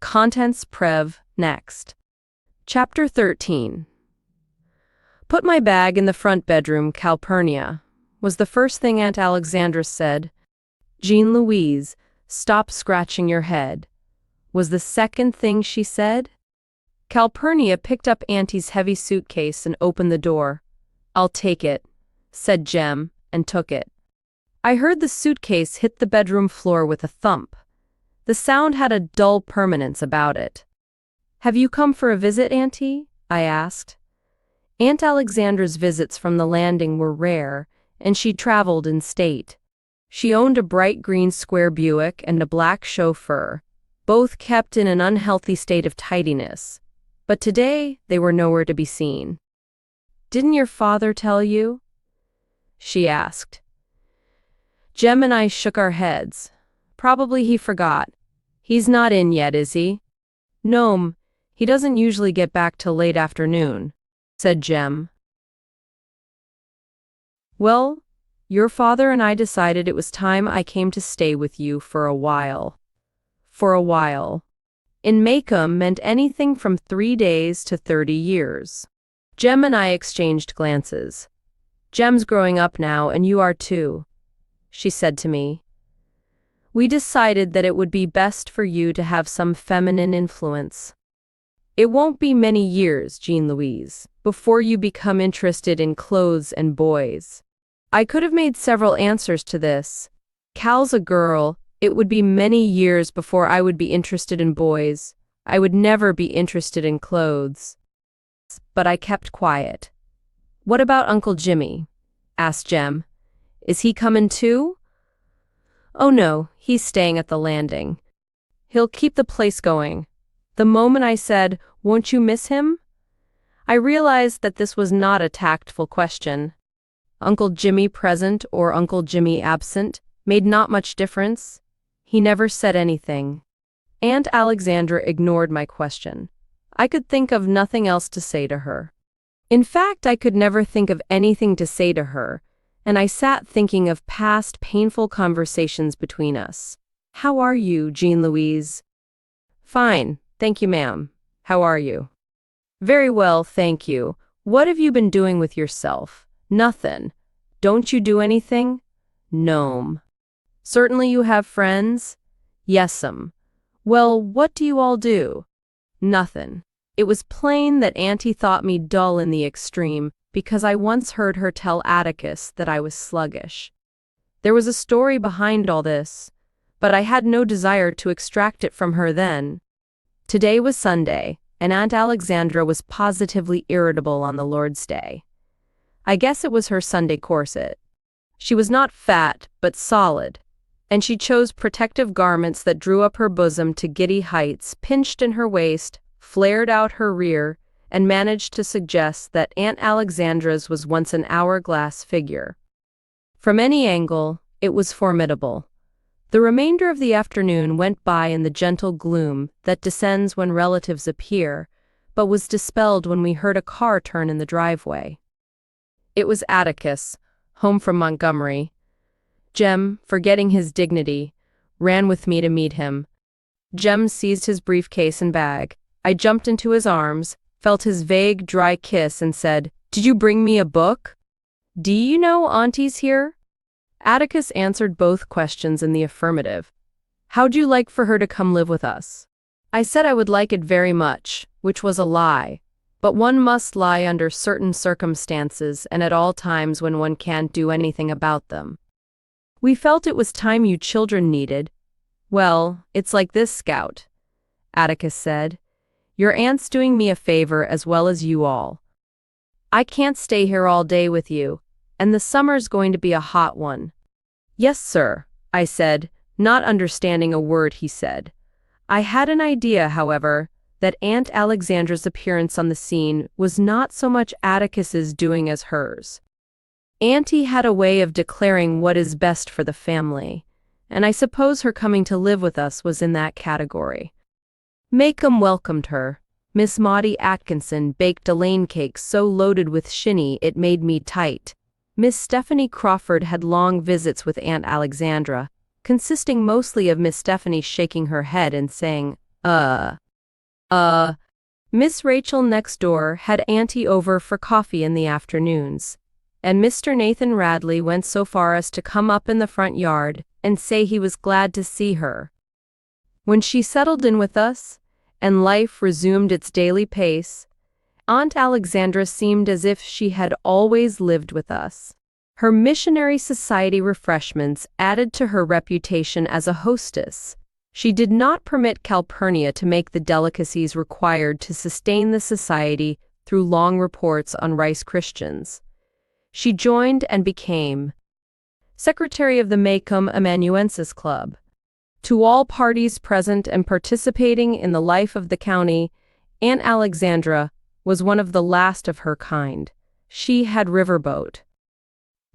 Contents Prev next. Chapter 13. Put my bag in the front bedroom, Calpurnia, was the first thing Aunt Alexandra said. Jean Louise, stop scratching your head, was the second thing she said. Calpurnia picked up Auntie's heavy suitcase and opened the door. I'll take it, said Jem, and took it. I heard the suitcase hit the bedroom floor with a thump. The sound had a dull permanence about it. Have you come for a visit, Auntie? I asked. Aunt Alexandra's visits from the landing were rare, and she traveled in state. She owned a bright green square Buick and a black chauffeur, both kept in an unhealthy state of tidiness. But today, they were nowhere to be seen. Didn't your father tell you? She asked. Jem and I shook our heads. Probably he forgot. He's not in yet, is he? No'm, he doesn't usually get back till late afternoon, said Jem. Well, your father and I decided it was time I came to stay with you for a while. For a while. In Maycomb meant anything from 3 days to 30 years. Jem and I exchanged glances. Jem's growing up now, and you are too, she said to me. We decided that it would be best for you to have some feminine influence. It won't be many years, Jean Louise, before you become interested in clothes and boys. I could have made several answers to this. Cal's a girl. It would be many years before I would be interested in boys. I would never be interested in clothes. But I kept quiet. What about Uncle Jimmy? Asked Jem. Is he comin' too? Oh no, he's staying at the landing. He'll keep the place going. The moment I said, won't you miss him? I realized that this was not a tactful question. Uncle Jimmy present or Uncle Jimmy absent made not much difference. He never said anything. Aunt Alexandra ignored my question. I could think of nothing else to say to her. In fact, I could never think of anything to say to her, and I sat thinking of past painful conversations between us. How are you, Jean Louise? Fine, thank you, ma'am. How are you? Very well, thank you. What have you been doing with yourself? Nothin'. Don't you do anything? No'm. Certainly you have friends? Yes'm. Well, what do you all do? Nothin'. It was plain that Auntie thought me dull in the extreme, because I once heard her tell Atticus that I was sluggish. There was a story behind all this, but I had no desire to extract it from her then. Today was Sunday, and Aunt Alexandra was positively irritable on the Lord's Day. I guess it was her Sunday corset. She was not fat, but solid, and she chose protective garments that drew up her bosom to giddy heights, pinched in her waist, flared out her rear, and managed to suggest that Aunt Alexandra's was once an hourglass figure. From any angle, it was formidable. The remainder of the afternoon went by in the gentle gloom that descends when relatives appear, but was dispelled when we heard a car turn in the driveway. It was Atticus, home from Montgomery. Jem, forgetting his dignity, ran with me to meet him. Jem seized his briefcase and bag. I jumped into his arms, felt his vague, dry kiss, and said, Did you bring me a book? Do you know Auntie's here? Atticus answered both questions in the affirmative. How'd you like for her to come live with us? I said I would like it very much, which was a lie. But one must lie under certain circumstances and at all times when one can't do anything about them. We felt it was time you children needed. Well, it's like this, Scout, Atticus said. Your aunt's doing me a favor as well as you all. I can't stay here all day with you, and the summer's going to be a hot one. Yes, sir, I said, not understanding a word he said. I had an idea, however, that Aunt Alexandra's appearance on the scene was not so much Atticus's doing as hers. Auntie had a way of declaring what is best for the family, and I suppose her coming to live with us was in that category. Maycomb welcomed her. Miss Maudie Atkinson baked a Lane cake so loaded with shinny it made me tight. Miss Stephanie Crawford had long visits with Aunt Alexandra, consisting mostly of Miss Stephanie shaking her head and saying, Uh, uh, Miss Rachel next door had Auntie over for coffee in the afternoons, and Mr. Nathan Radley went so far as to come up in the front yard and say he was glad to see her. When she settled in with us, and life resumed its daily pace, Aunt Alexandra seemed as if she had always lived with us. Her Missionary Society refreshments added to her reputation as a hostess. She did not permit Calpurnia to make the delicacies required to sustain the society through long reports on Rice Christians. She joined and became secretary of the Maycomb Amanuensis Club. To all parties present and participating in the life of the county, Aunt Alexandra was one of the last of her kind. She had riverboat,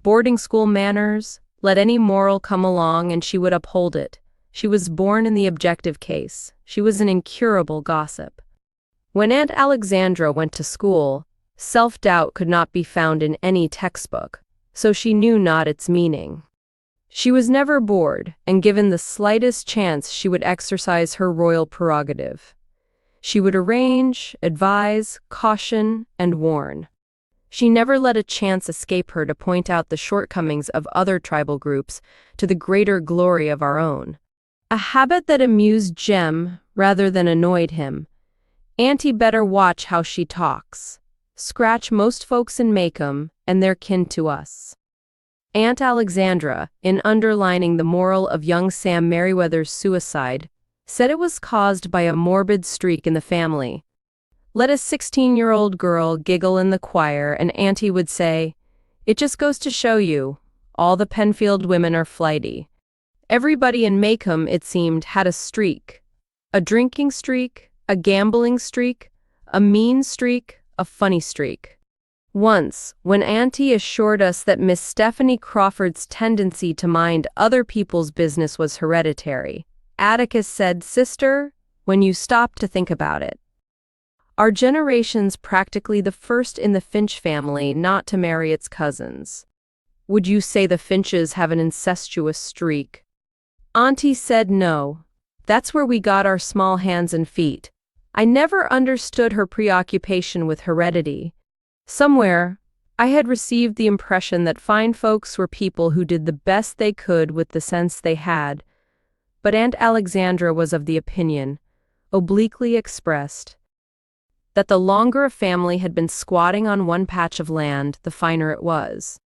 boarding school manners. Let any moral come along and she would uphold it. She was born in the objective case. She was an incurable gossip. When Aunt Alexandra went to school, self-doubt could not be found in any textbook, so she knew not its meaning. She was never bored, and given the slightest chance she would exercise her royal prerogative. She would arrange, advise, caution, and warn. She never let a chance escape her to point out the shortcomings of other tribal groups to the greater glory of our own. A habit that amused Jem rather than annoyed him. Auntie better watch how she talks. Scratch most folks in Maycomb and their kin to us. Aunt Alexandra, in underlining the moral of young Sam Merriweather's suicide, said it was caused by a morbid streak in the family. Let a 16-year-old girl giggle in the choir and Auntie would say, "It just goes to show you, all the Penfield women are flighty." Everybody in Maycomb, it seemed, had a streak. A drinking streak, a gambling streak, a mean streak, a funny streak. Once, when Auntie assured us that Miss Stephanie Crawford's tendency to mind other people's business was hereditary, Atticus said, "Sister, when you stop to think about it, our generation's practically the first in the Finch family not to marry its cousins. Would you say the Finches have an incestuous streak?" Auntie said no. That's where we got our small hands and feet. I never understood her preoccupation with heredity. Somewhere, I had received the impression that fine folks were people who did the best they could with the sense they had, but Aunt Alexandra was of the opinion, obliquely expressed, that the longer a family had been squatting on one patch of land, the finer it was.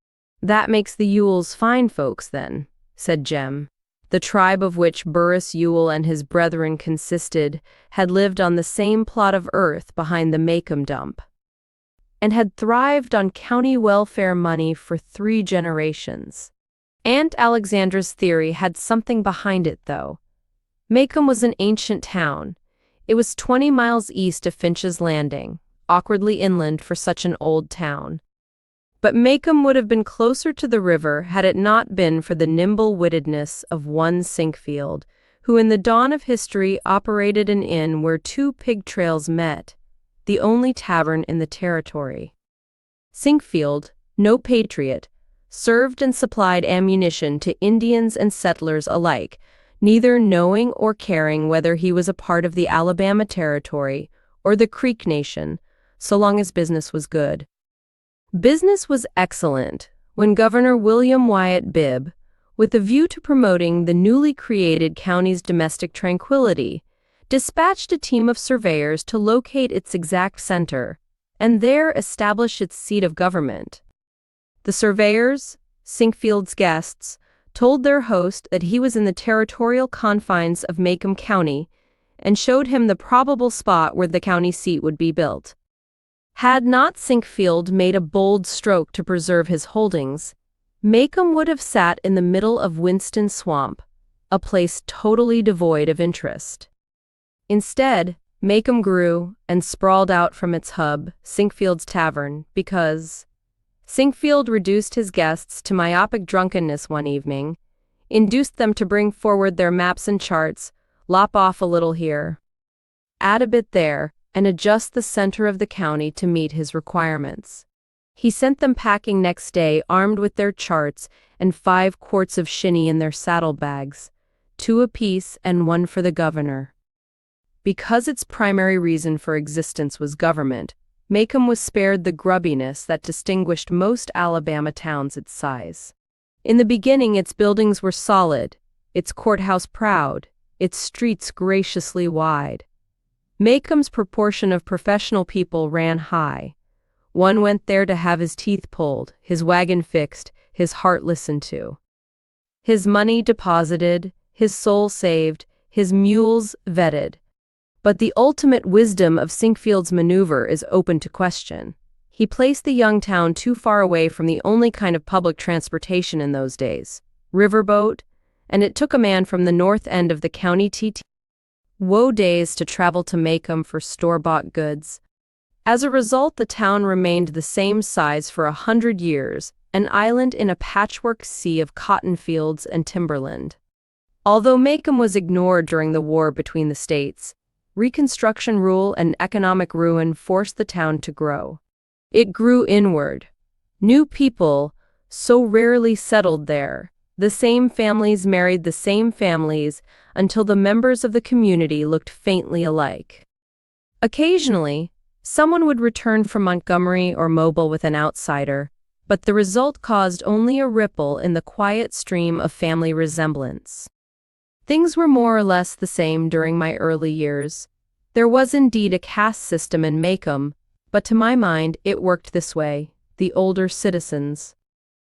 "That makes the Yules fine folks, then," said Jem. The tribe of which Burris Yule and his brethren consisted had lived on the same plot of earth behind the Maycomb dump, and had thrived on county welfare money for 3 generations. Aunt Alexandra's theory had something behind it, though. Maycomb was an ancient town. It was 20 miles east of Finch's Landing, awkwardly inland for such an old town. But Maycomb would have been closer to the river had it not been for the nimble-wittedness of one Sinkfield, who in the dawn of history operated an inn where 2 pig trails met, the only tavern in the territory. Sinkfield, no patriot, served and supplied ammunition to Indians and settlers alike, neither knowing or caring whether he was a part of the Alabama Territory or the Creek Nation, so long as business was good. Business was excellent when Governor William Wyatt Bibb, with a view to promoting the newly created county's domestic tranquility, dispatched a team of surveyors to locate its exact center and there establish its seat of government. The surveyors, Sinkfield's guests, told their host that he was in the territorial confines of Maycomb County and showed him the probable spot where the county seat would be built. Had not Sinkfield made a bold stroke to preserve his holdings, Maycomb would have sat in the middle of Winston Swamp, a place totally devoid of interest. Instead, Maycomb grew and sprawled out from its hub, Sinkfield's Tavern, because Sinkfield reduced his guests to myopic drunkenness one evening, induced them to bring forward their maps and charts, lop off a little here, add a bit there, and adjust the center of the county to meet his requirements. He sent them packing next day armed with their charts and 5 quarts of shinny in their saddlebags, 2 apiece and 1 for the governor. Because its primary reason for existence was government, Macomb was spared the grubbiness that distinguished most Alabama towns its size. In the beginning, its buildings were solid, its courthouse proud, its streets graciously wide. Macomb's proportion of professional people ran high. One went there to have his teeth pulled, his wagon fixed, his heart listened to. His money deposited, his soul saved, his mules vetted. But the ultimate wisdom of Sinkfield's maneuver is open to question. He placed the young town too far away from the only kind of public transportation in those days, riverboat, and it took a man from the north end of the county woe days to travel to Macomb for store-bought goods. As a result, the town remained the same size for 100 years, an island in a patchwork sea of cotton fields and timberland. Although Macomb was ignored during the war between the states, Reconstruction rule and economic ruin forced the town to grow. It grew inward. New people, so rarely settled there, the same families married the same families until the members of the community looked faintly alike. Occasionally, someone would return from Montgomery or Mobile with an outsider, but the result caused only a ripple in the quiet stream of family resemblance. Things were more or less the same during my early years. There was indeed a caste system in Macomb, but to my mind it worked this way: the older citizens.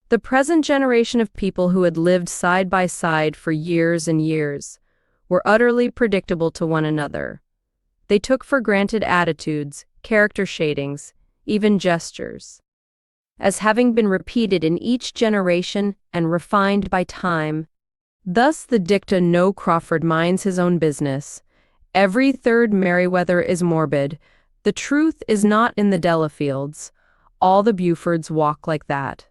The present generation of people who had lived side by side for years and years were utterly predictable to one another. They took for granted attitudes, character shadings, even gestures, as having been repeated in each generation and refined by time. Thus the dicta "No Crawford minds his own business. Every third Meriwether is morbid. The truth is not in the Delafields. All the Bufords walk like that,"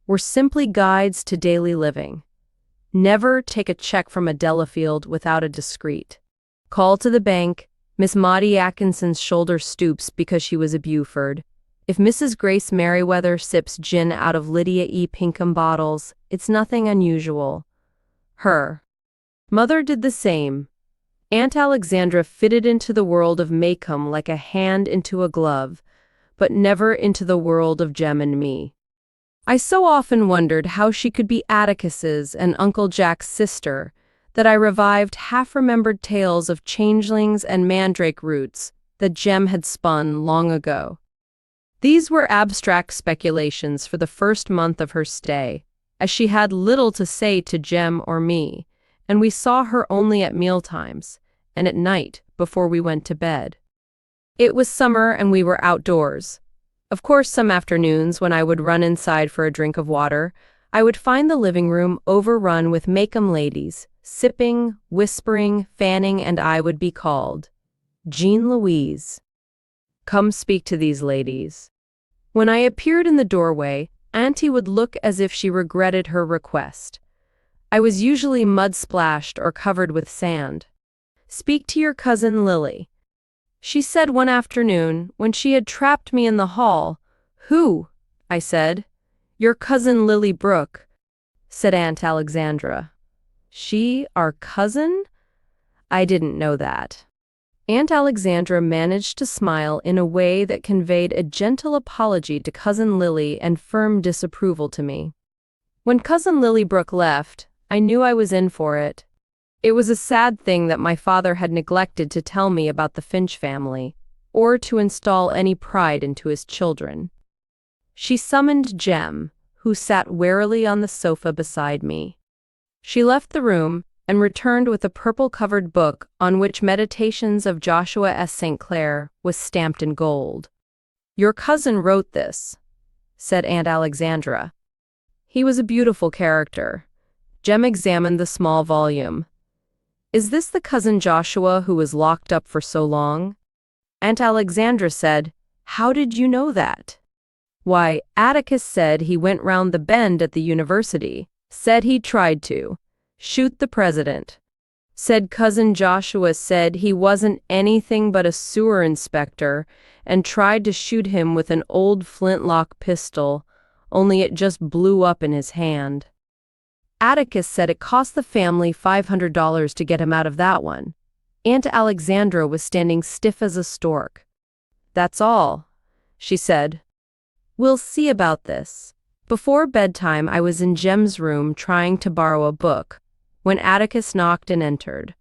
were simply guides to daily living. Never take a check from a Delafield without a discreet call to the bank. Miss Maudie Atkinson's shoulder stoops because she was a Buford. If Mrs. Grace Meriwether sips gin out of Lydia E. Pinkham bottles, it's nothing unusual. Her mother did the same. Aunt Alexandra fitted into the world of Macomb like a hand into a glove, but never into the world of Jem and me. I so often wondered how she could be Atticus's and Uncle Jack's sister that I revived half-remembered tales of changelings and mandrake roots that Jem had spun long ago. These were abstract speculations for the first month of her stay, as she had little to say to Jem or me, and we saw her only at mealtimes and at night before we went to bed. It was summer and we were outdoors. Of course, some afternoons when I would run inside for a drink of water, I would find the living room overrun with Macomb ladies, sipping, whispering, fanning, and I would be called, "Jean Louise, come speak to these ladies." When I appeared in the doorway, Auntie would look as if she regretted her request. I was usually mud-splashed or covered with sand. "Speak to your cousin Lily," she said one afternoon when she had trapped me in the hall. "Who?" I said. "Your cousin Lily Brooke," said Aunt Alexandra. "She our cousin?" I didn't know that. Aunt Alexandra managed to smile in a way that conveyed a gentle apology to Cousin Lily and firm disapproval to me. When Cousin Lily Brooke left, I knew I was in for it. It was a sad thing that my father had neglected to tell me about the Finch family, or to install any pride into his children. She summoned Jem, who sat warily on the sofa beside me. She left the room and returned with a purple-covered book on which Meditations of Joshua S. St. Clair was stamped in gold. "Your cousin wrote this," said Aunt Alexandra. "He was a beautiful character." Jem examined the small volume. "Is this the cousin Joshua who was locked up for so long?" Aunt Alexandra said, "How did you know that?" "Why, Atticus said he went round the bend at the university, said he tried to shoot the president. Said cousin Joshua said he wasn't anything but a sewer inspector and tried to shoot him with an old flintlock pistol, only it just blew up in his hand. Atticus said it cost the family $500 to get him out of that one. Aunt Alexandra was standing stiff as a stork. "That's all," she said. "We'll see about this." Before bedtime, I was in Jem's room trying to borrow a book when Atticus knocked and entered.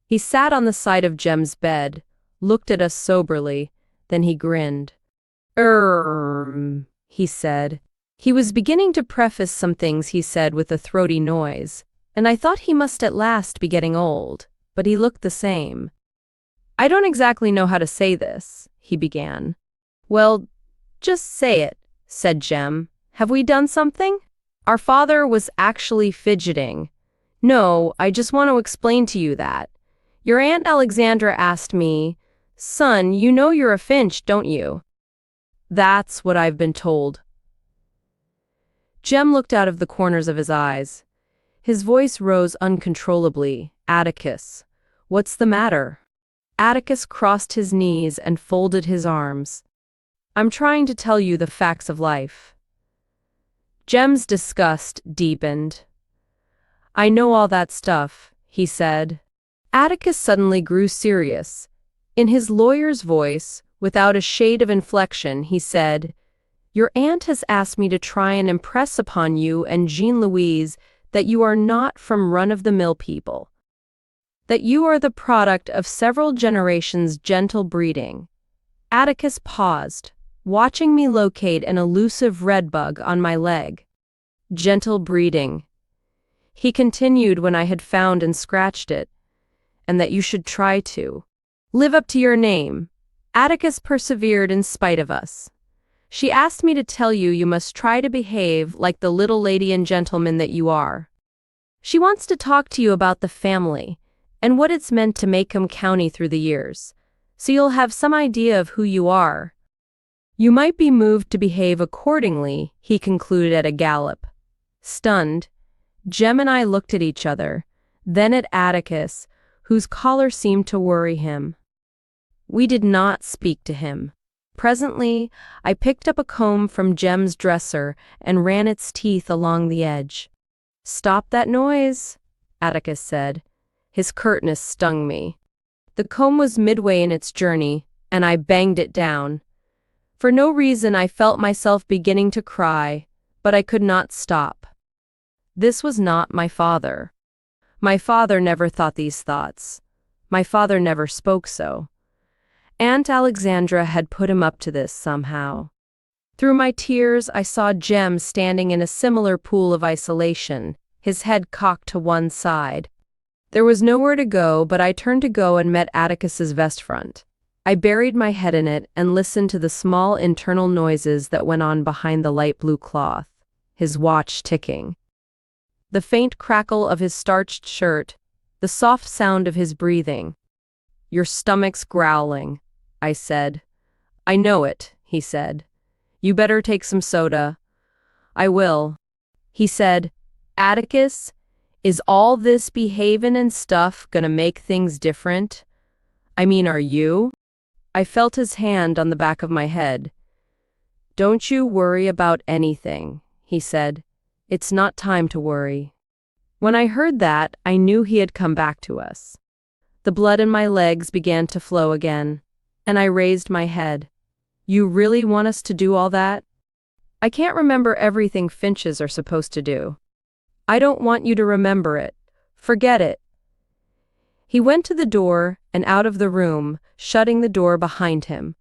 He sat on the side of Jem's bed, looked at us soberly, then he grinned. He said. He was beginning to preface some things he said with a throaty noise, and I thought he must at last be getting old, but he looked the same. "I don't exactly know how to say this," he began. "Well, just say it," said Jem. "Have we done something?" Our father was actually fidgeting. "No, I just want to explain to you that. Your Aunt Alexandra asked me, 'Son, you know you're a Finch, don't you?'" "That's what I've been told." Jem looked out of the corners of his eyes. His voice rose uncontrollably. "Atticus, what's the matter?" Atticus crossed his knees and folded his arms. "I'm trying to tell you the facts of life." Jem's disgust deepened. "I know all that stuff," he said. Atticus suddenly grew serious. In his lawyer's voice, without a shade of inflection, he said, "Your aunt has asked me to try and impress upon you and Jean-Louise that you are not from run-of-the-mill people. That you are the product of several generations' gentle breeding." Atticus paused, watching me locate an elusive redbug on my leg. "Gentle breeding," he continued when I had found and scratched it, "and that you should try to live up to your name." Atticus persevered in spite of us. "She asked me to tell you you must try to behave like the little lady and gentleman that you are. She wants to talk to you about the family and what it's meant to Maycomb County through the years, so you'll have some idea of who you are. You might be moved to behave accordingly," he concluded at a gallop. Stunned, Jem and I looked at each other, then at Atticus, whose collar seemed to worry him. We did not speak to him. Presently, I picked up a comb from Jem's dresser and ran its teeth along the edge. "Stop that noise," Atticus said. His curtness stung me. The comb was midway in its journey, and I banged it down. For no reason, I felt myself beginning to cry, but I could not stop. This was not my father. My father never thought these thoughts. My father never spoke so. Aunt Alexandra had put him up to this somehow. Through my tears, I saw Jem standing in a similar pool of isolation, his head cocked to one side. There was nowhere to go, but I turned to go and met Atticus's vest front. I buried my head in it and listened to the small internal noises that went on behind the light blue cloth, his watch ticking. The faint crackle of his starched shirt, the soft sound of his breathing. "Your stomach's growling," I said. "I know it," he said. "You better take some soda." "I will." He said, "Atticus, is all this behavin' and stuff gonna make things different? I mean, are you?" I felt his hand on the back of my head. "Don't you worry about anything," he said. "It's not time to worry." When I heard that, I knew he had come back to us. The blood in my legs began to flow again, and I raised my head. "You really want us to do all that?" "I can't remember everything Finches are supposed to do." "I don't want you to remember it. Forget it." He went to the door and out of the room, shutting the door behind him.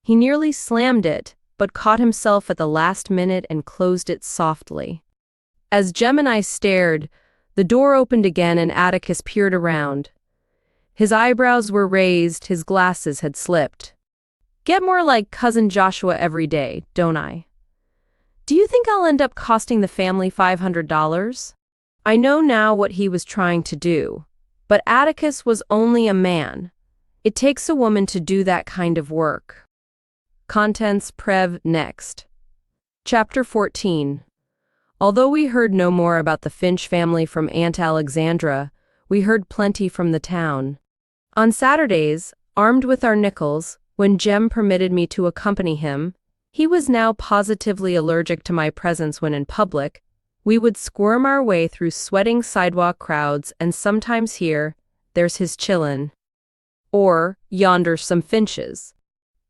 He nearly slammed it, but caught himself at the last minute and closed it softly. As Jem and I stared, the door opened again and Atticus peered around. His eyebrows were raised, his glasses had slipped. "Get more like Cousin Joshua every day, don't I? Do you think I'll end up costing the family $500? I know now what he was trying to do, but Atticus was only a man. It takes a woman to do that kind of work. Contents Prev next. Chapter 14. Although we heard no more about the Finch family from Aunt Alexandra, we heard plenty from the town. On Saturdays, armed with our nickels, when Jem permitted me to accompany him, he was now positively allergic to my presence when in public, we would squirm our way through sweating sidewalk crowds and sometimes hear, "There's his chillin'." or yonder's some finches.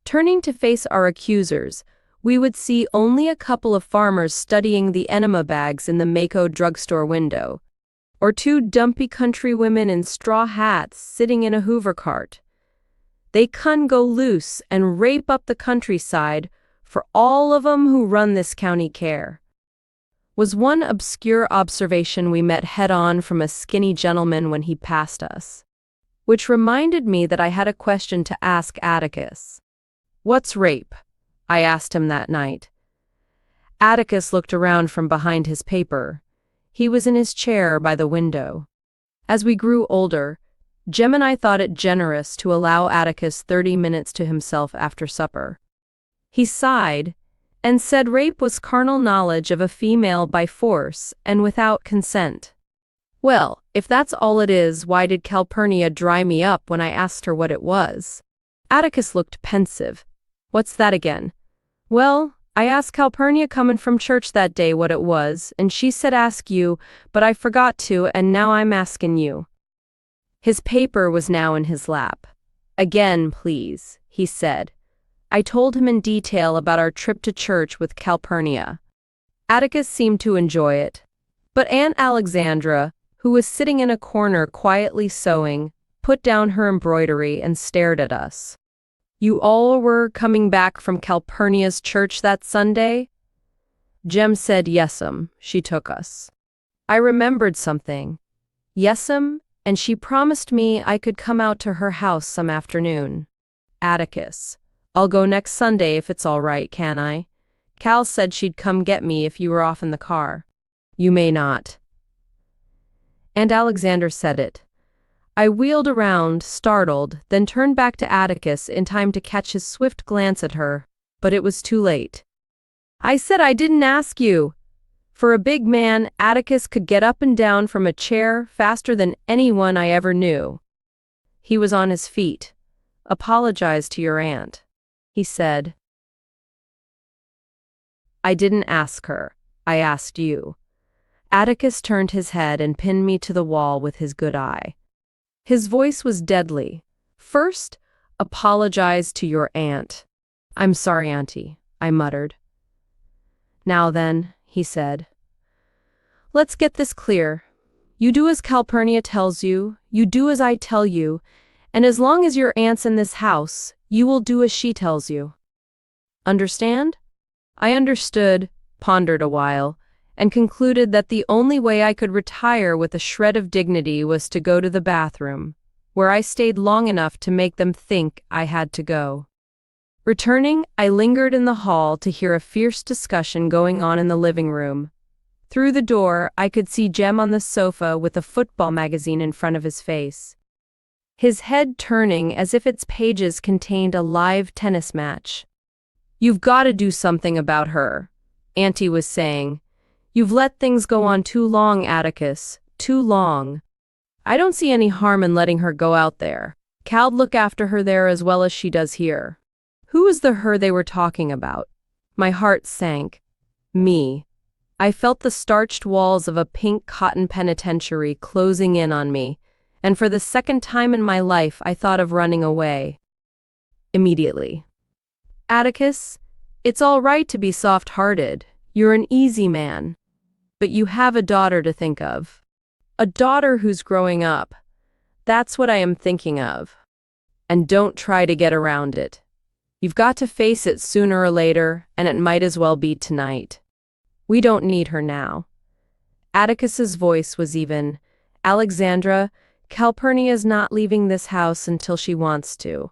Turning to face our accusers, we would see only a couple of farmers studying the enema bags in the Mako drugstore window, or two dumpy country women in straw hats sitting in a Hoover cart. They can go loose and rape up the countryside for all of 'em who run this county care. Was one obscure observation we met head-on from a skinny gentleman when he passed us. Which reminded me that I had a question to ask Atticus. "What's rape?" I asked him that night. Atticus looked around from behind his paper. He was in his chair by the window. As we grew older, Jem and I thought it generous to allow Atticus 30 minutes to himself after supper. He sighed and said rape was carnal knowledge of a female by force and without consent. Well, if that's all it is, why did Calpurnia dry me up when I asked her what it was? Atticus looked pensive. What's that again? Well, I asked Calpurnia comin' from church that day what it was, and she said ask you, but I forgot to, and now I'm askin' you. His paper was now in his lap. Again, please, he said. I told him in detail about our trip to church with Calpurnia. Atticus seemed to enjoy it. But Aunt Alexandra, who was sitting in a corner quietly sewing, put down her embroidery and stared at us. You all were coming back from Calpurnia's church that Sunday? Jem said yes'm, she took us. I remembered something. Yes'm, and she promised me I could come out to her house some afternoon. Atticus. I'll go next Sunday if it's all right, can I? Cal said she'd come get me if you were off in the car. You may not. And Alexander said it. I wheeled around, startled, then turned back to Atticus in time to catch his swift glance at her, but it was too late. I said I didn't ask you. For a big man, Atticus could get up and down from a chair faster than anyone I ever knew. He was on his feet. Apologize to your aunt, he said. I didn't ask her. I asked you. Atticus turned his head and pinned me to the wall with his good eye. His voice was deadly. First, apologize to your aunt. I'm sorry, Auntie, I muttered. Now then, he said. Let's get this clear. You do as Calpurnia tells you, you do as I tell you, and as long as your aunt's in this house, you will do as she tells you. Understand? I understood, pondered a while, and concluded that the only way I could retire with a shred of dignity was to go to the bathroom, where I stayed long enough to make them think I had to go. Returning, I lingered in the hall to hear a fierce discussion going on in the living room. Through the door, I could see Jem on the sofa with a football magazine in front of his face. His head turning as if its pages contained a live tennis match. You've got to do something about her, Auntie was saying. You've let things go on too long, Atticus, too long. I don't see any harm in letting her go out there. Cal'd look after her there as well as she does here. Who was the her they were talking about? My heart sank. Me. I felt the starched walls of a pink cotton penitentiary closing in on me, and for the second time in my life I thought of running away. Immediately. Atticus, it's all right to be soft-hearted. You're an easy man. But you have a daughter to think of. A daughter who's growing up. That's what I am thinking of. And don't try to get around it. You've got to face it sooner or later, and it might as well be tonight. We don't need her now. Atticus's voice was even. Alexandra, Calpurnia's not leaving this house until she wants to.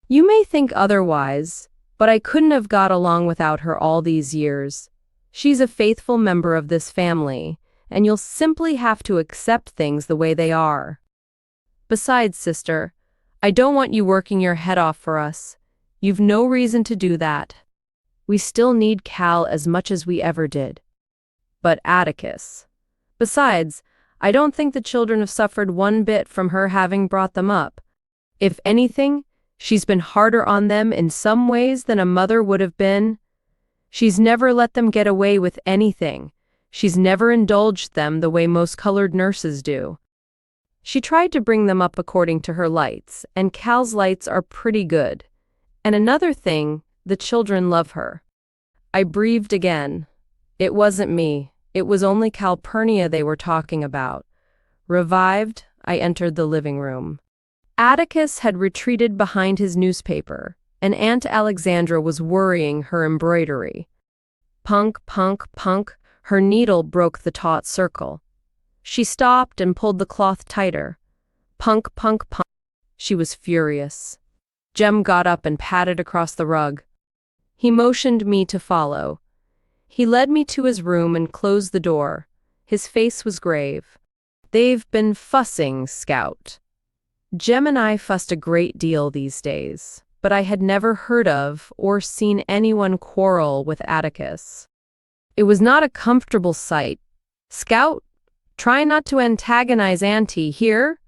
You may think otherwise, but I couldn't have got along without her all these years. She's a faithful member of this family, and you'll simply have to accept things the way they are. Besides, sister, I don't want you working your head off for us. You've no reason to do that. We still need Cal as much as we ever did. But Atticus. Besides, I don't think the children have suffered one bit from her having brought them up. If anything, she's been harder on them in some ways than a mother would have been. She's never let them get away with anything. She's never indulged them the way most colored nurses do. She tried to bring them up according to her lights, and Cal's lights are pretty good. And another thing, the children love her. I breathed again. It wasn't me. It was only Calpurnia they were talking about. Revived, I entered the living room. Atticus had retreated behind his newspaper, and Aunt Alexandra was worrying her embroidery. Punk, punk, punk, her needle broke the taut circle. She stopped and pulled the cloth tighter. Punk, punk, punk. She was furious. Jem got up and padded across the rug. He motioned me to follow. He led me to his room and closed the door. His face was grave. They've been fussing, Scout. Jem and I fussed a great deal these days, but I had never heard of or seen anyone quarrel with Atticus. It was not a comfortable sight. Scout, try not to antagonize Auntie here.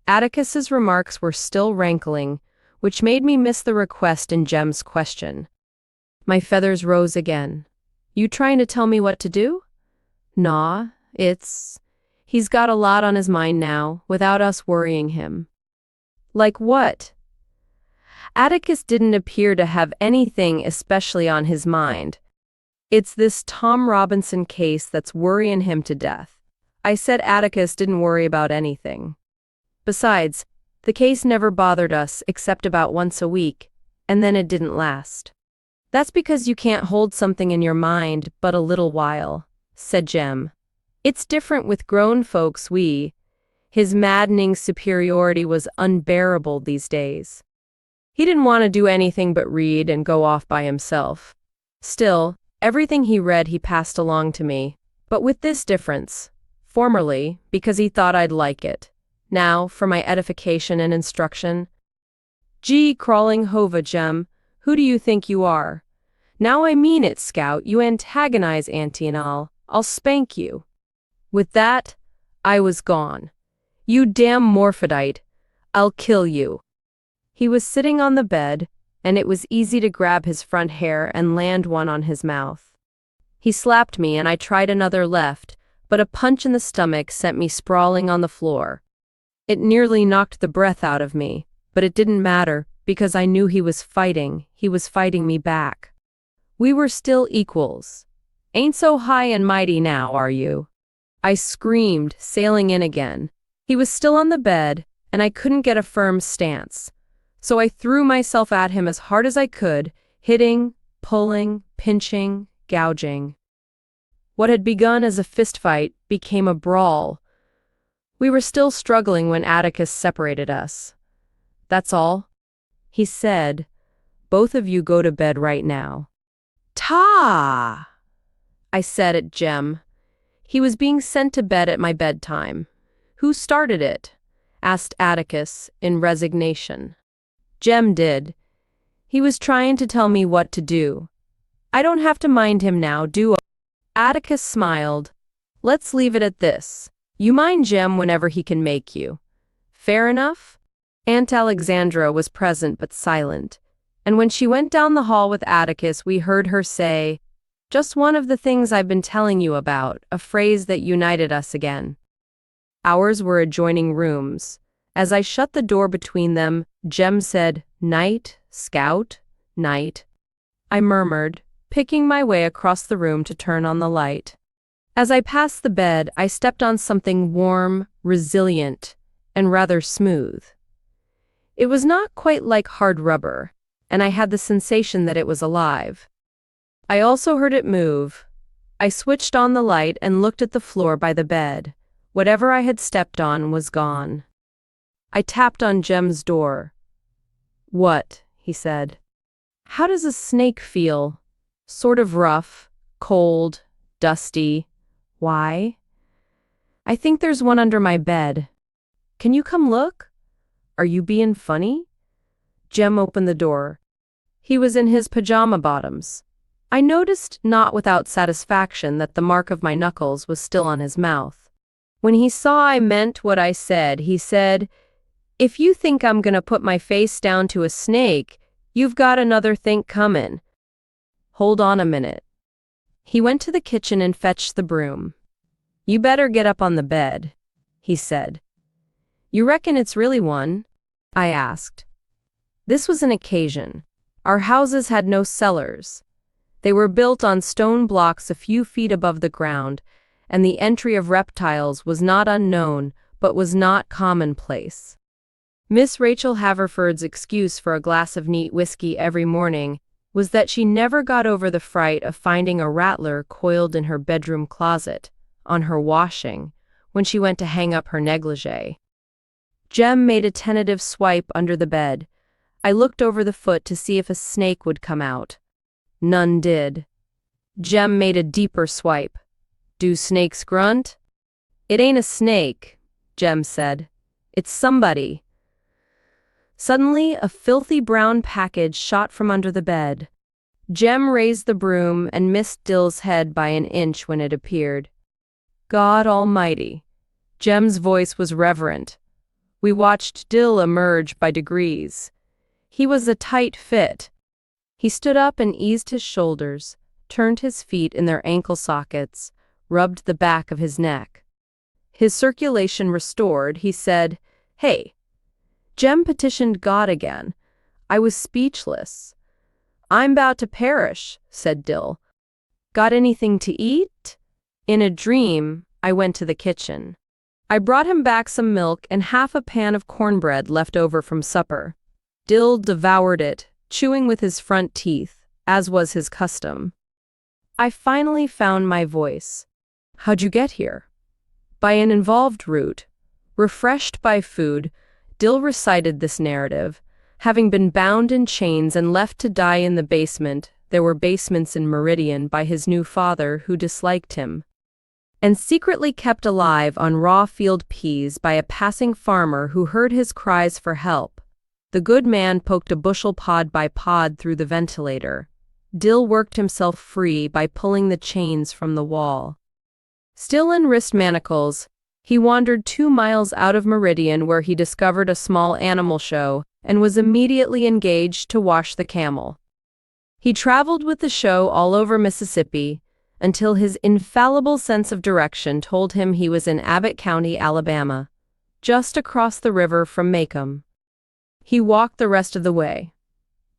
Atticus's remarks were still rankling, which made me miss the request in Jem's question. My feathers rose again. You trying to tell me what to do? Nah, he's got a lot on his mind now, without us worrying him. Like what? Atticus didn't appear to have anything especially on his mind. It's this Tom Robinson case that's worrying him to death. I said Atticus didn't worry about anything. Besides, the case never bothered us except about once a week, and then it didn't last. That's because you can't hold something in your mind but a little while, said Jem. It's different with grown folks. His maddening superiority was unbearable these days. He didn't want to do anything but read and go off by himself. Still, everything he read he passed along to me, but with this difference. Formerly, because he thought I'd like it. Now, for my edification and instruction. Gee, crawling Hova, Jem, who do you think you are? Now I mean it, Scout, you antagonize Auntie and I'll spank you. With that, I was gone. You damn Morphodite, I'll kill you. He was sitting on the bed, and it was easy to grab his front hair and land one on his mouth. He slapped me and I tried another left, but a punch in the stomach sent me sprawling on the floor. It nearly knocked the breath out of me, but it didn't matter because I knew he was fighting me back. We were still equals. Ain't so high and mighty now, are you? I screamed, sailing in again. He was still on the bed, and I couldn't get a firm stance. So I threw myself at him as hard as I could, hitting, pulling, pinching, gouging. What had begun as a fistfight became a brawl. We were still struggling when Atticus separated us. That's all, he said. Both of you go to bed right now. Ta! I said at Jem. He was being sent to bed at my bedtime. Who started it? Asked Atticus in resignation. Jem did. He was trying to tell me what to do. I don't have to mind him now, do I? Atticus smiled. Let's leave it at this. You mind Jem whenever he can make you. Fair enough? Aunt Alexandra was present but silent, and when she went down the hall with Atticus we heard her say, "Just one of the things I've been telling you about," a phrase that united us again. Ours were adjoining rooms. As I shut the door between them, Jem said, "Night, Scout, night." I murmured, picking my way across the room to turn on the light. As I passed the bed, I stepped on something warm, resilient, and rather smooth. It was not quite like hard rubber, and I had the sensation that it was alive. I also heard it move. I switched on the light and looked at the floor by the bed. Whatever I had stepped on was gone. I tapped on Jem's door. "What?" he said. "How does a snake feel? Sort of rough, cold, dusty. Why?" "I think there's one under my bed. Can you come look? Are you being funny?" Jem opened the door. He was in his pajama bottoms. I noticed, not without satisfaction, that the mark of my knuckles was still on his mouth. When he saw I meant what I said, he said, "If you think I'm gonna put my face down to a snake, you've got another think comin'. Hold on a minute." He went to the kitchen and fetched the broom. "You better get up on the bed," he said. You reckon it's really one? I asked. This was an occasion. Our houses had no cellars. They were built on stone blocks a few feet above the ground, and the entry of reptiles was not unknown, but was not commonplace. Miss Rachel Haverford's excuse for a glass of neat whiskey every morning was that she never got over the fright of finding a rattler coiled in her bedroom closet, on her washing, when she went to hang up her negligee. Jem made a tentative swipe under the bed. I looked over the foot to see if a snake would come out. None did. Jem made a deeper swipe. Do snakes grunt? It ain't a snake, Jem said. It's somebody. Suddenly, a filthy brown package shot from under the bed. Jem raised the broom and missed Dill's head by an inch when it appeared. God Almighty. Jem's voice was reverent. We watched Dill emerge by degrees. He was a tight fit. He stood up and eased his shoulders, turned his feet in their ankle sockets, rubbed the back of his neck. His circulation restored, he said, "Hey." Jem petitioned God again. I was speechless. "I'm 'bout to perish," said Dill. "Got anything to eat?" In a dream, I went to the kitchen. I brought him back some milk and half a pan of cornbread left over from supper. Dill devoured it, chewing with his front teeth, as was his custom. I finally found my voice. "How'd you get here?" By an involved route. Refreshed by food, Dill recited this narrative. Having been bound in chains and left to die in the basement, there were basements in Meridian, by his new father who disliked him, and secretly kept alive on raw field peas by a passing farmer who heard his cries for help. The good man poked a bushel pod by pod through the ventilator. Dill worked himself free by pulling the chains from the wall. Still in wrist manacles, he wandered 2 miles out of Meridian where he discovered a small animal show and was immediately engaged to wash the camel. He traveled with the show all over Mississippi until his infallible sense of direction told him he was in Abbott County, Alabama, just across the river from Macomb. He walked the rest of the way.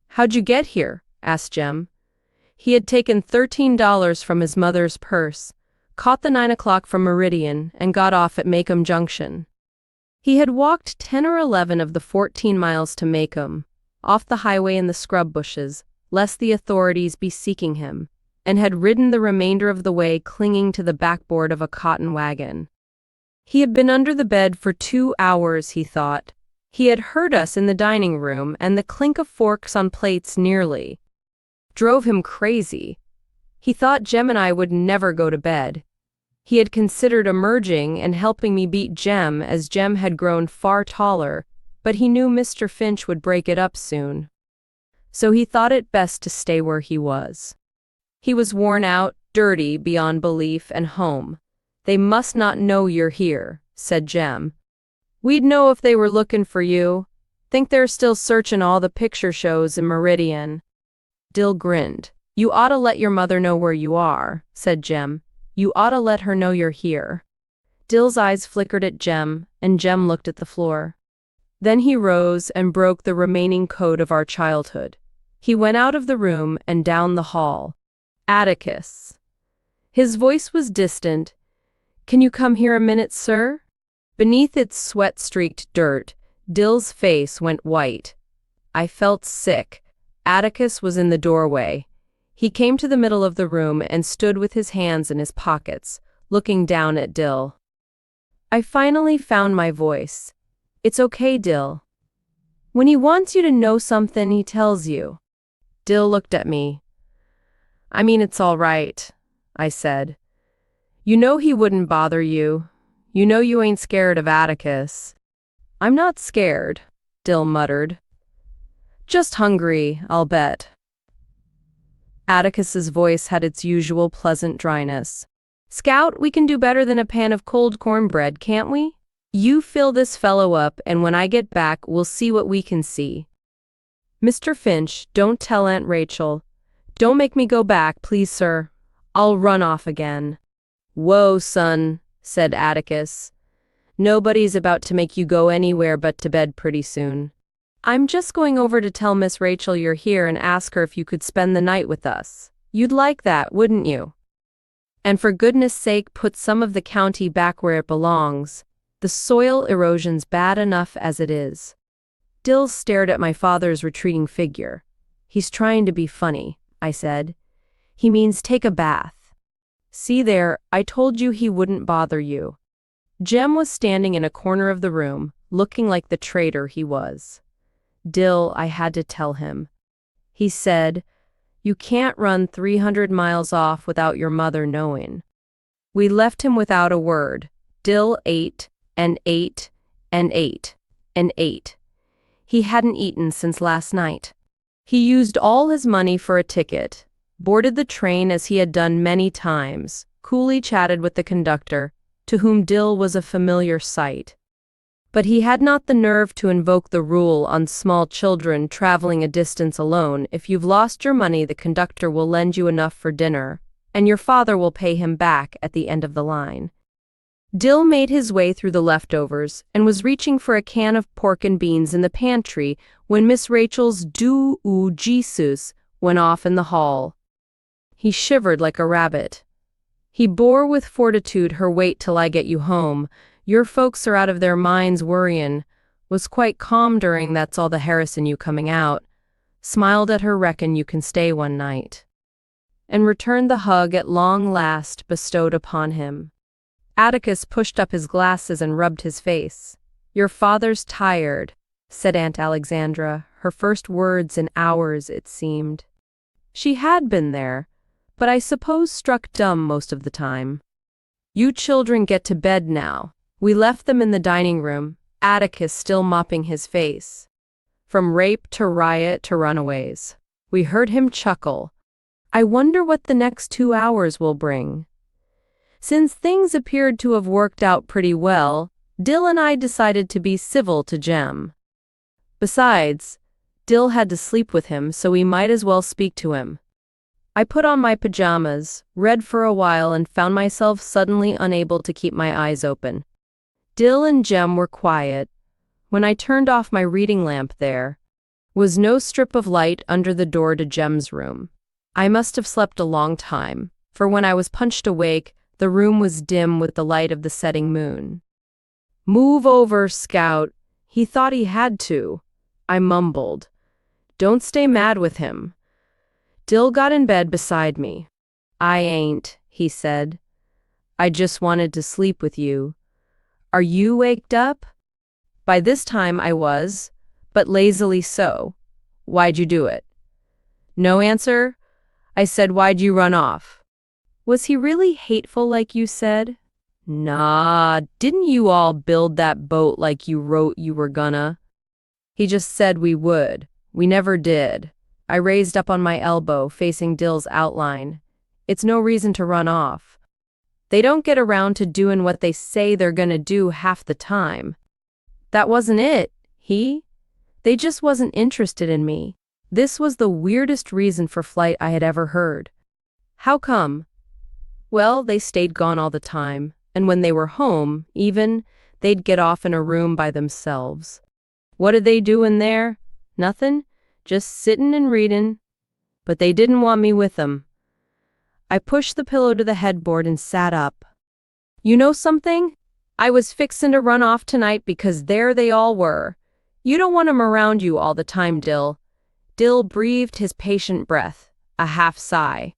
"How'd you get here?" asked Jem. He had taken $13 from his mother's purse, caught the 9 o'clock from Meridian, and got off at Macomb Junction. He had walked 10 or 11 of the 14 miles to Macomb, off the highway in the scrub bushes, lest the authorities be seeking him, and had ridden the remainder of the way clinging to the backboard of a cotton wagon. He had been under the bed for 2 hours, he thought. He had heard us in the dining room, and the clink of forks on plates nearly drove him crazy. He thought Jem and I would never go to bed. He had considered emerging and helping me beat Jem, as Jem had grown far taller, but he knew Mr. Finch would break it up soon. So he thought it best to stay where he was. He was worn out, dirty beyond belief, and home. "They must not know you're here," said Jem. "We'd know if they were looking for you. Think they're still searching all the picture shows in Meridian." Dill grinned. "You oughta let your mother know where you are," said Jem. "You oughta let her know you're here." Dill's eyes flickered at Jem, and Jem looked at the floor. Then he rose and broke the remaining code of our childhood. He went out of the room and down the hall. "Atticus." His voice was distant. "Can you come here a minute, sir?" Beneath its sweat-streaked dirt, Dill's face went white. I felt sick. Atticus was in the doorway. He came to the middle of the room and stood with his hands in his pockets, looking down at Dill. I finally found my voice. "It's okay, Dill. When he wants you to know something, he tells you." Dill looked at me. "I mean, it's all right," I said. "You know he wouldn't bother you. You know you ain't scared of Atticus." "I'm not scared," Dill muttered. "Just hungry, I'll bet." Atticus's voice had its usual pleasant dryness. "Scout, we can do better than a pan of cold cornbread, can't we? You fill this fellow up, and when I get back, we'll see what we can see. Mr. Finch, don't tell Aunt Rachel. Don't make me go back, please, sir. I'll run off again." "Whoa, son," said Atticus. Nobody's about to make you go anywhere but to bed pretty soon. I'm just going over to tell Miss Rachel you're here and ask her if you could spend the night with us. You'd like that, wouldn't you? And for goodness sake, put some of the county back where it belongs. The soil erosion's bad enough as it is. Dill stared at my father's retreating figure. He's trying to be funny, I said. He means take a bath. See there, I told you he wouldn't bother you. Jem was standing in a corner of the room, looking like the traitor he was. Dill, I had to tell him. He said, "You can't run 300 miles off without your mother knowing." We left him without a word. Dill ate, and ate, and ate, and ate. He hadn't eaten since last night. He used all his money for a ticket, boarded the train as he had done many times, coolly chatted with the conductor, to whom Dill was a familiar sight. But he had not the nerve to invoke the rule on small children traveling a distance alone. If you've lost your money, the conductor will lend you enough for dinner, and your father will pay him back at the end of the line. Dill made his way through the leftovers and was reaching for a can of pork and beans in the pantry when Miss Rachel's "Do oo Jesus" went off in the hall. He shivered like a rabbit. He bore with fortitude her "wait till I get you home, your folks are out of their minds worryin'," was quite calm during "that's all the Harrison you coming out," smiled at her "reckon you can stay one night," and returned the hug at long last bestowed upon him. Atticus pushed up his glasses and rubbed his face. "Your father's tired," said Aunt Alexandra, her first words in hours, it seemed. She had been there, but I suppose struck dumb most of the time. "You children get to bed now." We left them in the dining room, Atticus still mopping his face. From rape to riot to runaways. We heard him chuckle. I wonder what the next 2 hours will bring. Since things appeared to have worked out pretty well, Dill and I decided to be civil to Jem. Besides, Dill had to sleep with him, so we might as well speak to him. I put on my pajamas, read for a while, and found myself suddenly unable to keep my eyes open. Dill and Jem were quiet. When I turned off my reading lamp, there was no strip of light under the door to Jem's room. I must have slept a long time, for when I was punched awake, the room was dim with the light of the setting moon. "Move over, Scout." He thought he had to. I mumbled, "Don't stay mad with him." Dill got in bed beside me. "I ain't," he said. "I just wanted to sleep with you. Are you waked up?" By this time I was, but lazily so. "Why'd you do it?" No answer. I said, "Why'd you run off?" "Was he really hateful like you said?" "Nah, didn't you all build that boat like you wrote you were gonna?" "He just said we would. We never did." I raised up on my elbow, facing Dill's outline. "It's no reason to run off. They don't get around to doing what they say they're gonna do half the time. That wasn't it, They just wasn't interested in me." This was the weirdest reason for flight I had ever heard. "How come?" "Well, they stayed gone all the time, and when they were home, even, they'd get off in a room by themselves." "What did they do in there?" "Nothin', just sittin' and readin'. But they didn't want me with them." I pushed the pillow to the headboard and sat up. "You know something? I was fixin' to run off tonight because there they all were. You don't want 'em around you all the time, Dill." Dill breathed his patient breath, a half sigh.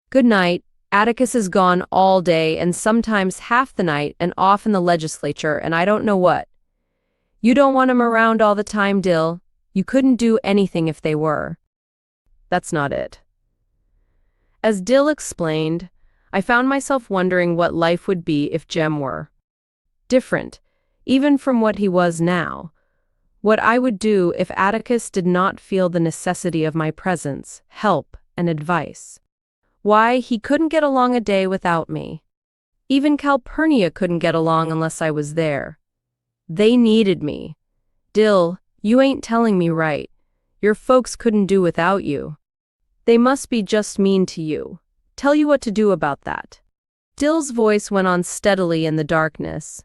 "Good night. Atticus is gone all day and sometimes half the night and off in the legislature and I don't know what." "You don't want 'em around all the time, Dill. You couldn't do anything if they were." "That's not it." As Dill explained, I found myself wondering what life would be if Jem were different, even from what he was now. What I would do if Atticus did not feel the necessity of my presence, help, and advice. Why, he couldn't get along a day without me. Even Calpurnia couldn't get along unless I was there. They needed me. "Dill, you ain't telling me right. Your folks couldn't do without you. They must be just mean to you. Tell you what to do about that." Dill's voice went on steadily in the darkness.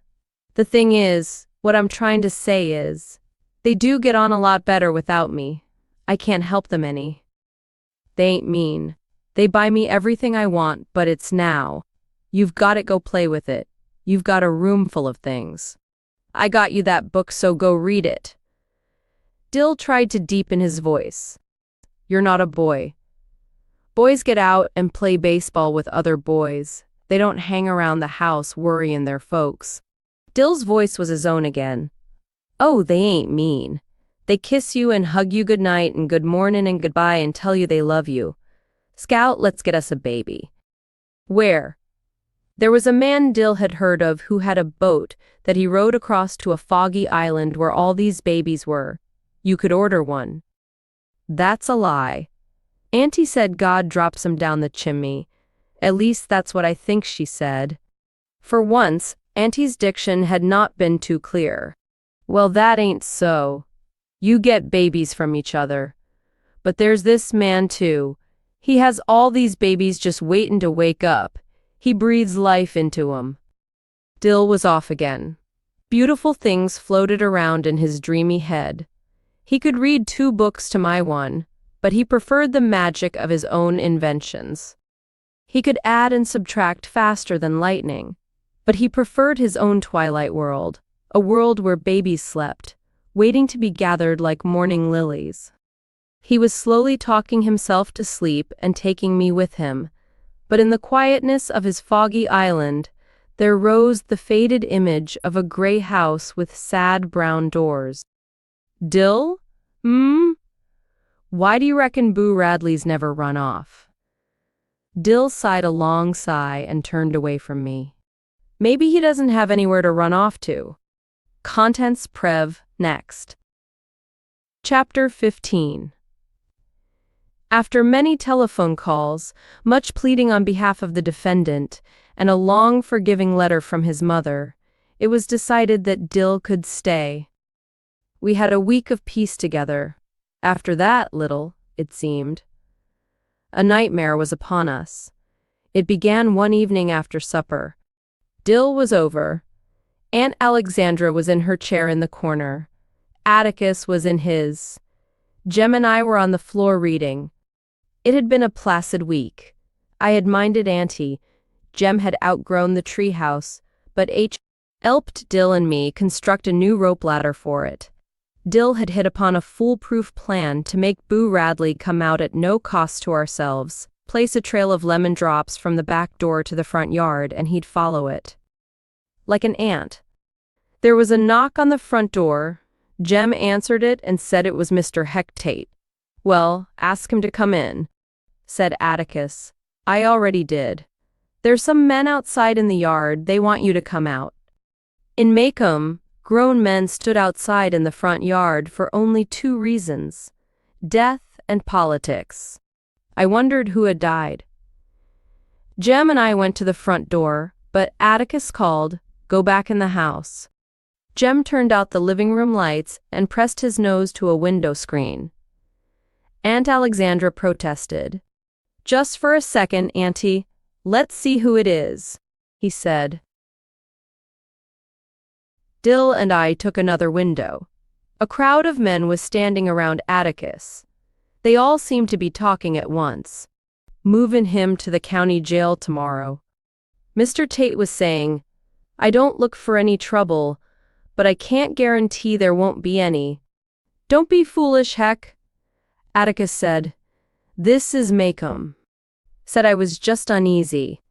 The thing is, what I'm trying to say is, they do get on a lot better without me. I can't help them any. They ain't mean. They buy me everything I want, but it's now. You've got it, go play with it. You've got a room full of things. I got you that book, so go read it. Dill tried to deepen his voice. You're not a boy. Boys get out and play baseball with other boys. They don't hang around the house worrying their folks. Dill's voice was his own again. Oh, they ain't mean. They kiss you and hug you goodnight and good morning and goodbye and tell you they love you. Scout, let's get us a baby. Where? There was a man Dill had heard of who had a boat that he rowed across to a foggy island where all these babies were. You could order one. That's a lie. Auntie said God drops them down the chimney. At least that's what I think she said. For once, Auntie's diction had not been too clear. Well, that ain't so. You get babies from each other. But there's this man too. He has all these babies just waiting to wake up. He breathes life into 'em. Dill was off again. Beautiful things floated around in his dreamy head. He could read 2 books to my one, but he preferred the magic of his own inventions. He could add and subtract faster than lightning, but he preferred his own twilight world, a world where babies slept, waiting to be gathered like morning lilies. He was slowly talking himself to sleep and taking me with him, but in the quietness of his foggy island, there rose the faded image of a gray house with sad brown doors. Dill? Why do you reckon Boo Radley's never run off? Dill sighed a long sigh and turned away from me. Maybe he doesn't have anywhere to run off to. Contents Prev, next. Chapter 15. After many telephone calls, much pleading on behalf of the defendant, and a long forgiving letter from his mother, it was decided that Dill could stay. We had a week of peace together. After that, it seemed. A nightmare was upon us. It began one evening after supper. Dill was over. Aunt Alexandra was in her chair in the corner. Atticus was in his. Jem and I were on the floor reading. It had been a placid week. I had minded Auntie. Jem had outgrown the treehouse, but helped Dill and me construct a new rope ladder for it. Dill had hit upon a foolproof plan to make Boo Radley come out at no cost to ourselves, place a trail of lemon drops from the back door to the front yard, and he'd follow it. Like an ant. There was a knock on the front door. Jem answered it and said it was Mr. Heck Tate. Well, ask him to come in, said Atticus. I already did. There's some men outside in the yard, they want you to come out. In Maycomb, grown men stood outside in the front yard for only 2 reasons: death and politics. I wondered who had died. Jem and I went to the front door, but Atticus called, "Go back in the house." Jem turned out the living room lights and pressed his nose to a window screen. Aunt Alexandra protested. "Just for a second, Auntie. Let's see who it is," he said. Dill and I took another window. A crowd of men was standing around Atticus. They all seemed to be talking at once. Moving him to the county jail tomorrow. Mr. Tate was saying, I don't look for any trouble, but I can't guarantee there won't be any. Don't be foolish, Heck. Atticus said, This is Maycomb. Said I was just uneasy.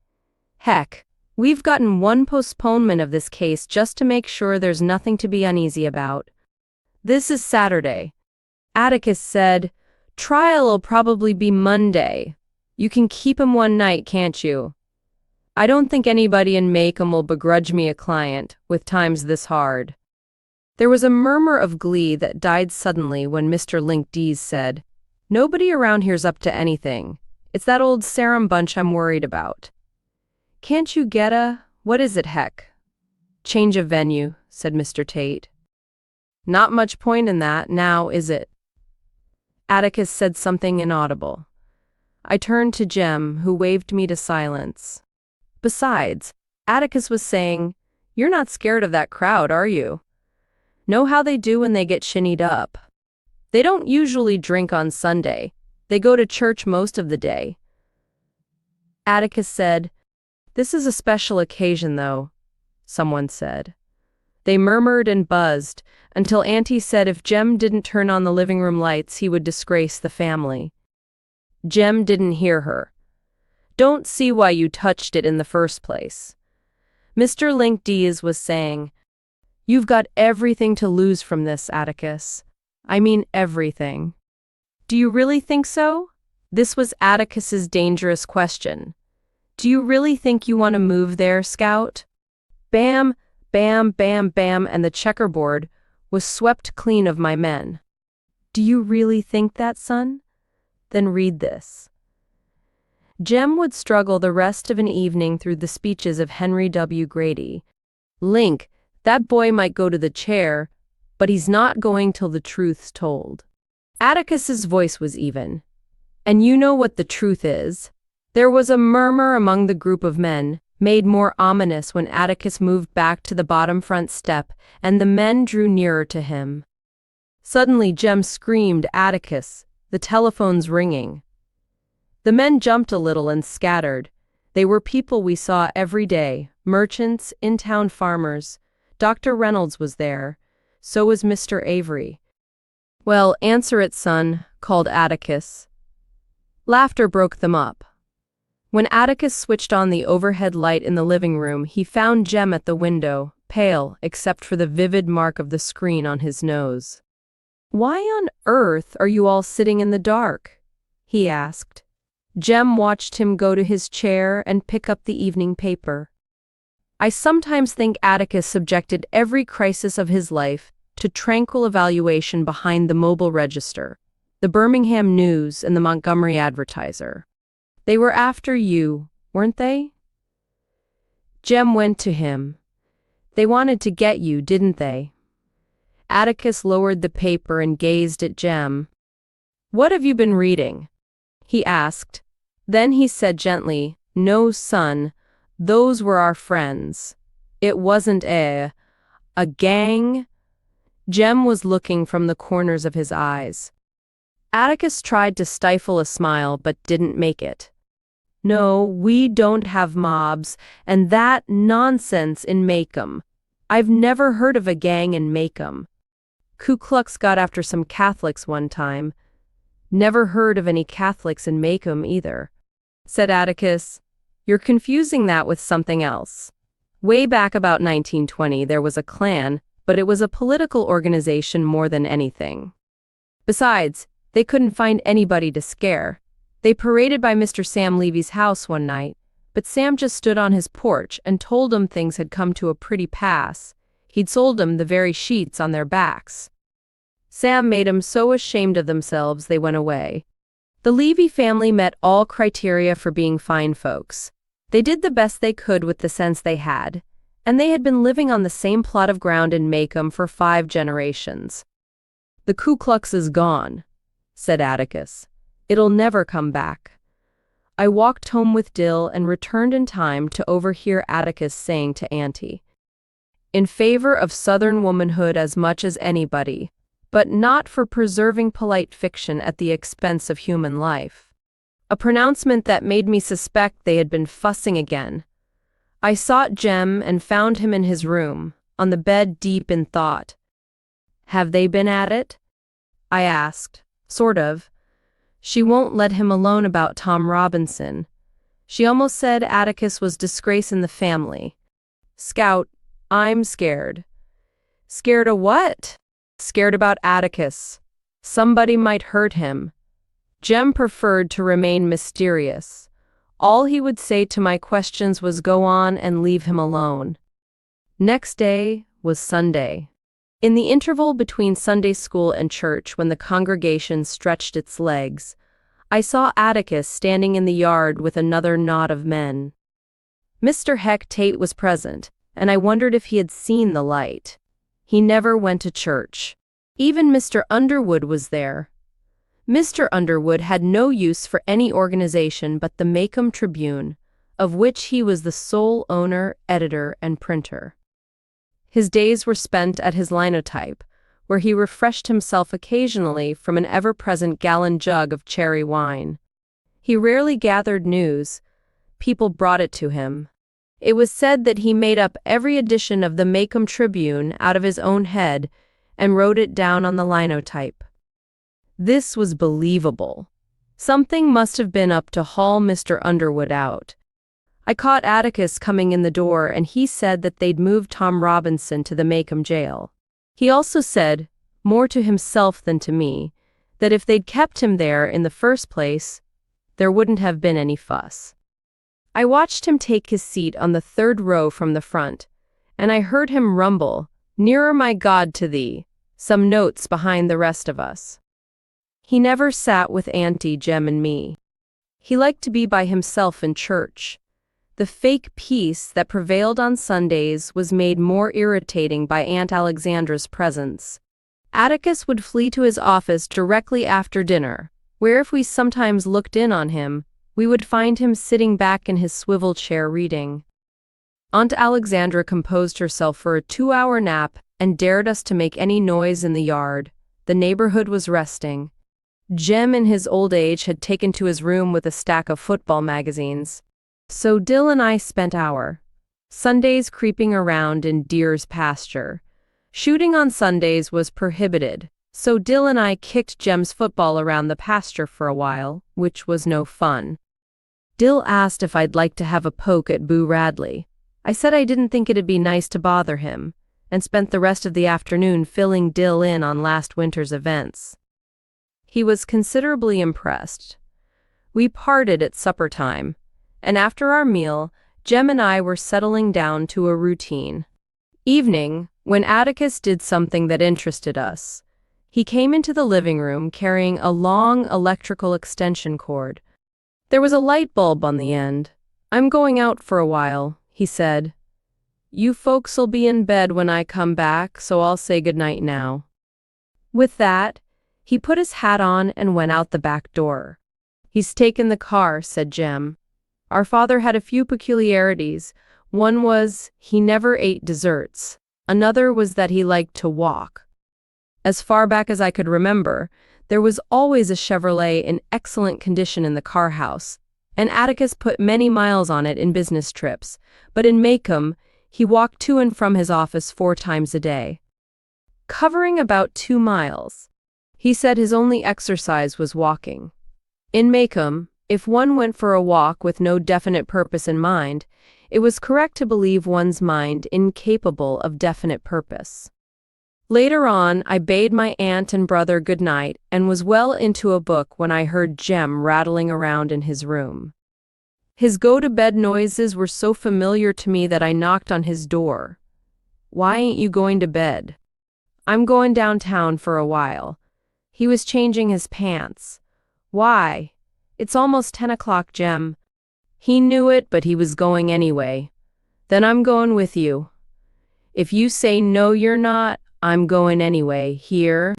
Heck, we've gotten 1 postponement of this case just to make sure there's nothing to be uneasy about. This is Saturday. Atticus said, Trial'll probably be Monday. You can keep him 1 night, can't you? I don't think anybody in Maycomb will begrudge me a client, with times this hard. There was a murmur of glee that died suddenly when Mr. Link Dees said, Nobody around here's up to anything. It's that old Sarum bunch I'm worried about. Can't you get what is it, Heck? Change of venue, said Mr. Tate. Not much point in that, now, is it? Atticus said something inaudible. I turned to Jem, who waved me to silence. Besides, Atticus was saying, You're not scared of that crowd, are you? Know how they do when they get shinnied up. They don't usually drink on Sunday. They go to church most of the day. Atticus said, "This is a special occasion, though," someone said. They murmured and buzzed until Auntie said if Jem didn't turn on the living room lights, he would disgrace the family. Jem didn't hear her. "Don't see why you touched it in the first place." Mr. Linkdees was saying, "You've got everything to lose from this, Atticus. I mean everything." "Do you really think so?" This was Atticus's dangerous question. "Do you really think you want to move there, Scout?" Bam, bam, bam, bam, and the checkerboard was swept clean of my men. "Do you really think that, son? Then read this." Jem would struggle the rest of an evening through the speeches of Henry W. Grady. "Link, that boy might go to the chair, but he's not going till the truth's told." Atticus's voice was even. "And you know what the truth is?" There was a murmur among the group of men, made more ominous when Atticus moved back to the bottom front step and the men drew nearer to him. Suddenly Jem screamed, "Atticus, the telephone's ringing." The men jumped a little and scattered. They were people we saw every day, merchants, in-town farmers. Dr. Reynolds was there. So was Mr. Avery. "Well, answer it, son," called Atticus. Laughter broke them up. When Atticus switched on the overhead light in the living room, he found Jem at the window, pale except for the vivid mark of the screen on his nose. "Why on earth are you all sitting in the dark?" he asked. Jem watched him go to his chair and pick up the evening paper. I sometimes think Atticus subjected every crisis of his life to tranquil evaluation behind the Mobile Register, the Birmingham News, and the Montgomery Advertiser. "They were after you, weren't they?" Jem went to him. "They wanted to get you, didn't they?" Atticus lowered the paper and gazed at Jem. "What have you been reading?" he asked. Then he said gently, "No, son, those were our friends. It wasn't a gang." Jem was looking from the corners of his eyes. Atticus tried to stifle a smile but didn't make it. "No, we don't have mobs, and that nonsense in Macomb. I've never heard of a gang in Macomb. Ku Klux got after some Catholics one time. Never heard of any Catholics in Macomb either," said Atticus. "You're confusing that with something else. Way back about 1920 there was a Klan, but it was a political organization more than anything. Besides, they couldn't find anybody to scare. They paraded by Mr. Sam Levy's house one night, but Sam just stood on his porch and told 'em things had come to a pretty pass. He'd sold 'em the very sheets on their backs. Sam made 'em so ashamed of themselves they went away. The Levy family met all criteria for being fine folks. They did the best they could with the sense they had, and they had been living on the same plot of ground in Macomb for 5 generations. "The Ku Klux is gone," said Atticus. "It'll never come back." I walked home with Dill and returned in time to overhear Atticus saying to Auntie, "In favor of Southern womanhood as much as anybody, but not for preserving polite fiction at the expense of human life." A pronouncement that made me suspect they had been fussing again. I sought Jem and found him in his room, on the bed deep in thought. "Have they been at it?" I asked. "Sort of. She won't let him alone about Tom Robinson. She almost said Atticus was disgracing the family. Scout, I'm scared." "Scared of what?" "Scared about Atticus. Somebody might hurt him." Jem preferred to remain mysterious. All he would say to my questions was go on and leave him alone. Next day was Sunday. In the interval between Sunday school and church, when the congregation stretched its legs, I saw Atticus standing in the yard with another knot of men. Mr. Heck Tate was present, and I wondered if he had seen the light. He never went to church. Even Mr. Underwood was there. Mr. Underwood had no use for any organization but the Macomb Tribune, of which he was the sole owner, editor, and printer. His days were spent at his linotype, where he refreshed himself occasionally from an ever-present gallon jug of cherry wine. He rarely gathered news. People brought it to him. It was said that he made up every edition of the Macomb Tribune out of his own head and wrote it down on the linotype. This was believable. Something must have been up to haul Mr. Underwood out. I caught Atticus coming in the door, and he said that they'd moved Tom Robinson to the Macomb jail. He also said, more to himself than to me, that if they'd kept him there in the first place, there wouldn't have been any fuss. I watched him take his seat on the third row from the front, and I heard him rumble, "Nearer, my God, to thee," some notes behind the rest of us. He never sat with Auntie, Jem, and me. He liked to be by himself in church. The fake peace that prevailed on Sundays was made more irritating by Aunt Alexandra's presence. Atticus would flee to his office directly after dinner, where if we sometimes looked in on him, we would find him sitting back in his swivel chair reading. Aunt Alexandra composed herself for a 2-hour nap and dared us to make any noise in the yard. The neighborhood was resting. Jem in his old age had taken to his room with a stack of football magazines. So Dill and I spent our Sundays creeping around in deer's pasture. Shooting on Sundays was prohibited, so Dill and I kicked Jem's football around the pasture for a while, which was no fun. Dill asked if I'd like to have a poke at Boo Radley. I said I didn't think it'd be nice to bother him, and spent the rest of the afternoon filling Dill in on last winter's events. He was considerably impressed. We parted at supper time, and after our meal, Jem and I were settling down to a routine. Evening, when Atticus did something that interested us. He came into the living room carrying a long electrical extension cord. There was a light bulb on the end. "I'm going out for a while," he said. "You folks'll be in bed when I come back, so I'll say goodnight now." With that, he put his hat on and went out the back door. "He's taken the car," said Jem. Our father had a few peculiarities. One was, he never ate desserts. Another was that he liked to walk. As far back as I could remember, there was always a Chevrolet in excellent condition in the car house, and Atticus put many miles on it in business trips, but in Macomb, he walked to and from his office 4 times a day, covering about 2 miles. He said his only exercise was walking. In Macomb, if one went for a walk with no definite purpose in mind, it was correct to believe one's mind incapable of definite purpose. Later on, I bade my aunt and brother good night and was well into a book when I heard Jem rattling around in his room. His go-to-bed noises were so familiar to me that I knocked on his door. "Why ain't you going to bed?" "I'm going downtown for a while." He was changing his pants. "Why? It's almost 10 o'clock, Jem." He knew it, but he was going anyway. "Then I'm going with you." "If you say no you're not, I'm going anyway, here."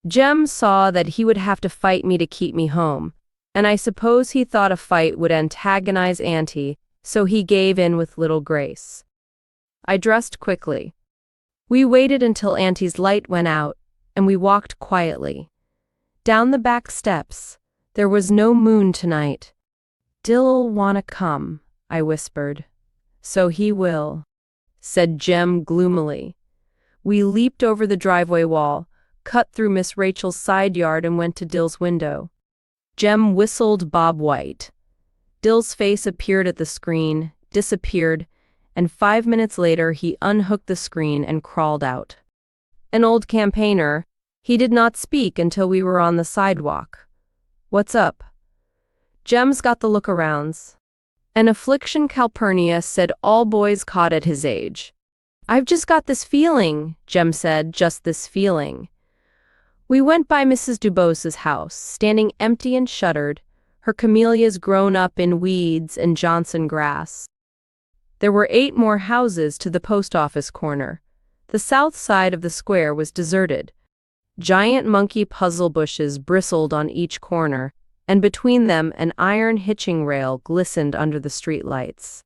Jem saw that he would have to fight me to keep me home, and I suppose he thought a fight would antagonize Auntie, so he gave in with little grace. I dressed quickly. We waited until Auntie's light went out, and we walked quietly down the back steps. There was no moon tonight. "Dill'll wanna come," I whispered. "So he will," said Jem gloomily. We leaped over the driveway wall, cut through Miss Rachel's side yard and went to Dill's window. Jem whistled Bob White. Dill's face appeared at the screen, disappeared, and 5 minutes later he unhooked the screen and crawled out. An old campaigner, he did not speak until we were on the sidewalk. "What's up?" Jem's got the look-arounds. An affliction Calpurnia said all boys caught at his age. "I've just got this feeling," Jem said, "just this feeling." We went by Mrs. Dubos's house, standing empty and shuttered, her camellias grown up in weeds and Johnson grass. There were 8 more houses to the post office corner. The south side of the square was deserted. Giant monkey puzzle bushes bristled on each corner, and between them an iron hitching rail glistened under the street lights.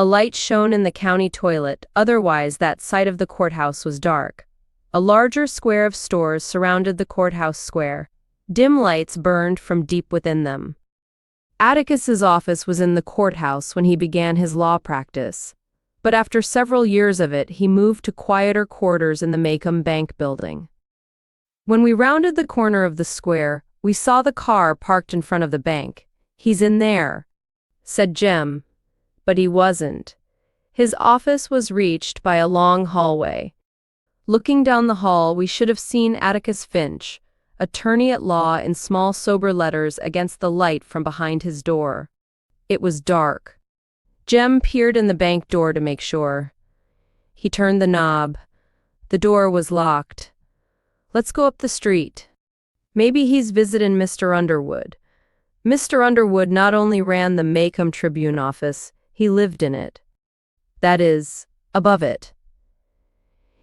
A light shone in the county toilet, otherwise that side of the courthouse was dark. A larger square of stores surrounded the courthouse square. Dim lights burned from deep within them. Atticus's office was in the courthouse when he began his law practice, but after several years of it, he moved to quieter quarters in the Maycomb Bank building. When we rounded the corner of the square, we saw the car parked in front of the bank. "He's in there," said Jem. But he wasn't. His office was reached by a long hallway. Looking down the hall, we should have seen Atticus Finch, attorney at law, in small sober letters against the light from behind his door. It was dark. Jem peered in the bank door to make sure. He turned the knob. The door was locked. "Let's go up the street. Maybe he's visiting Mr. Underwood." Mr. Underwood not only ran the Maycomb Tribune office, he lived in it. That is, above it.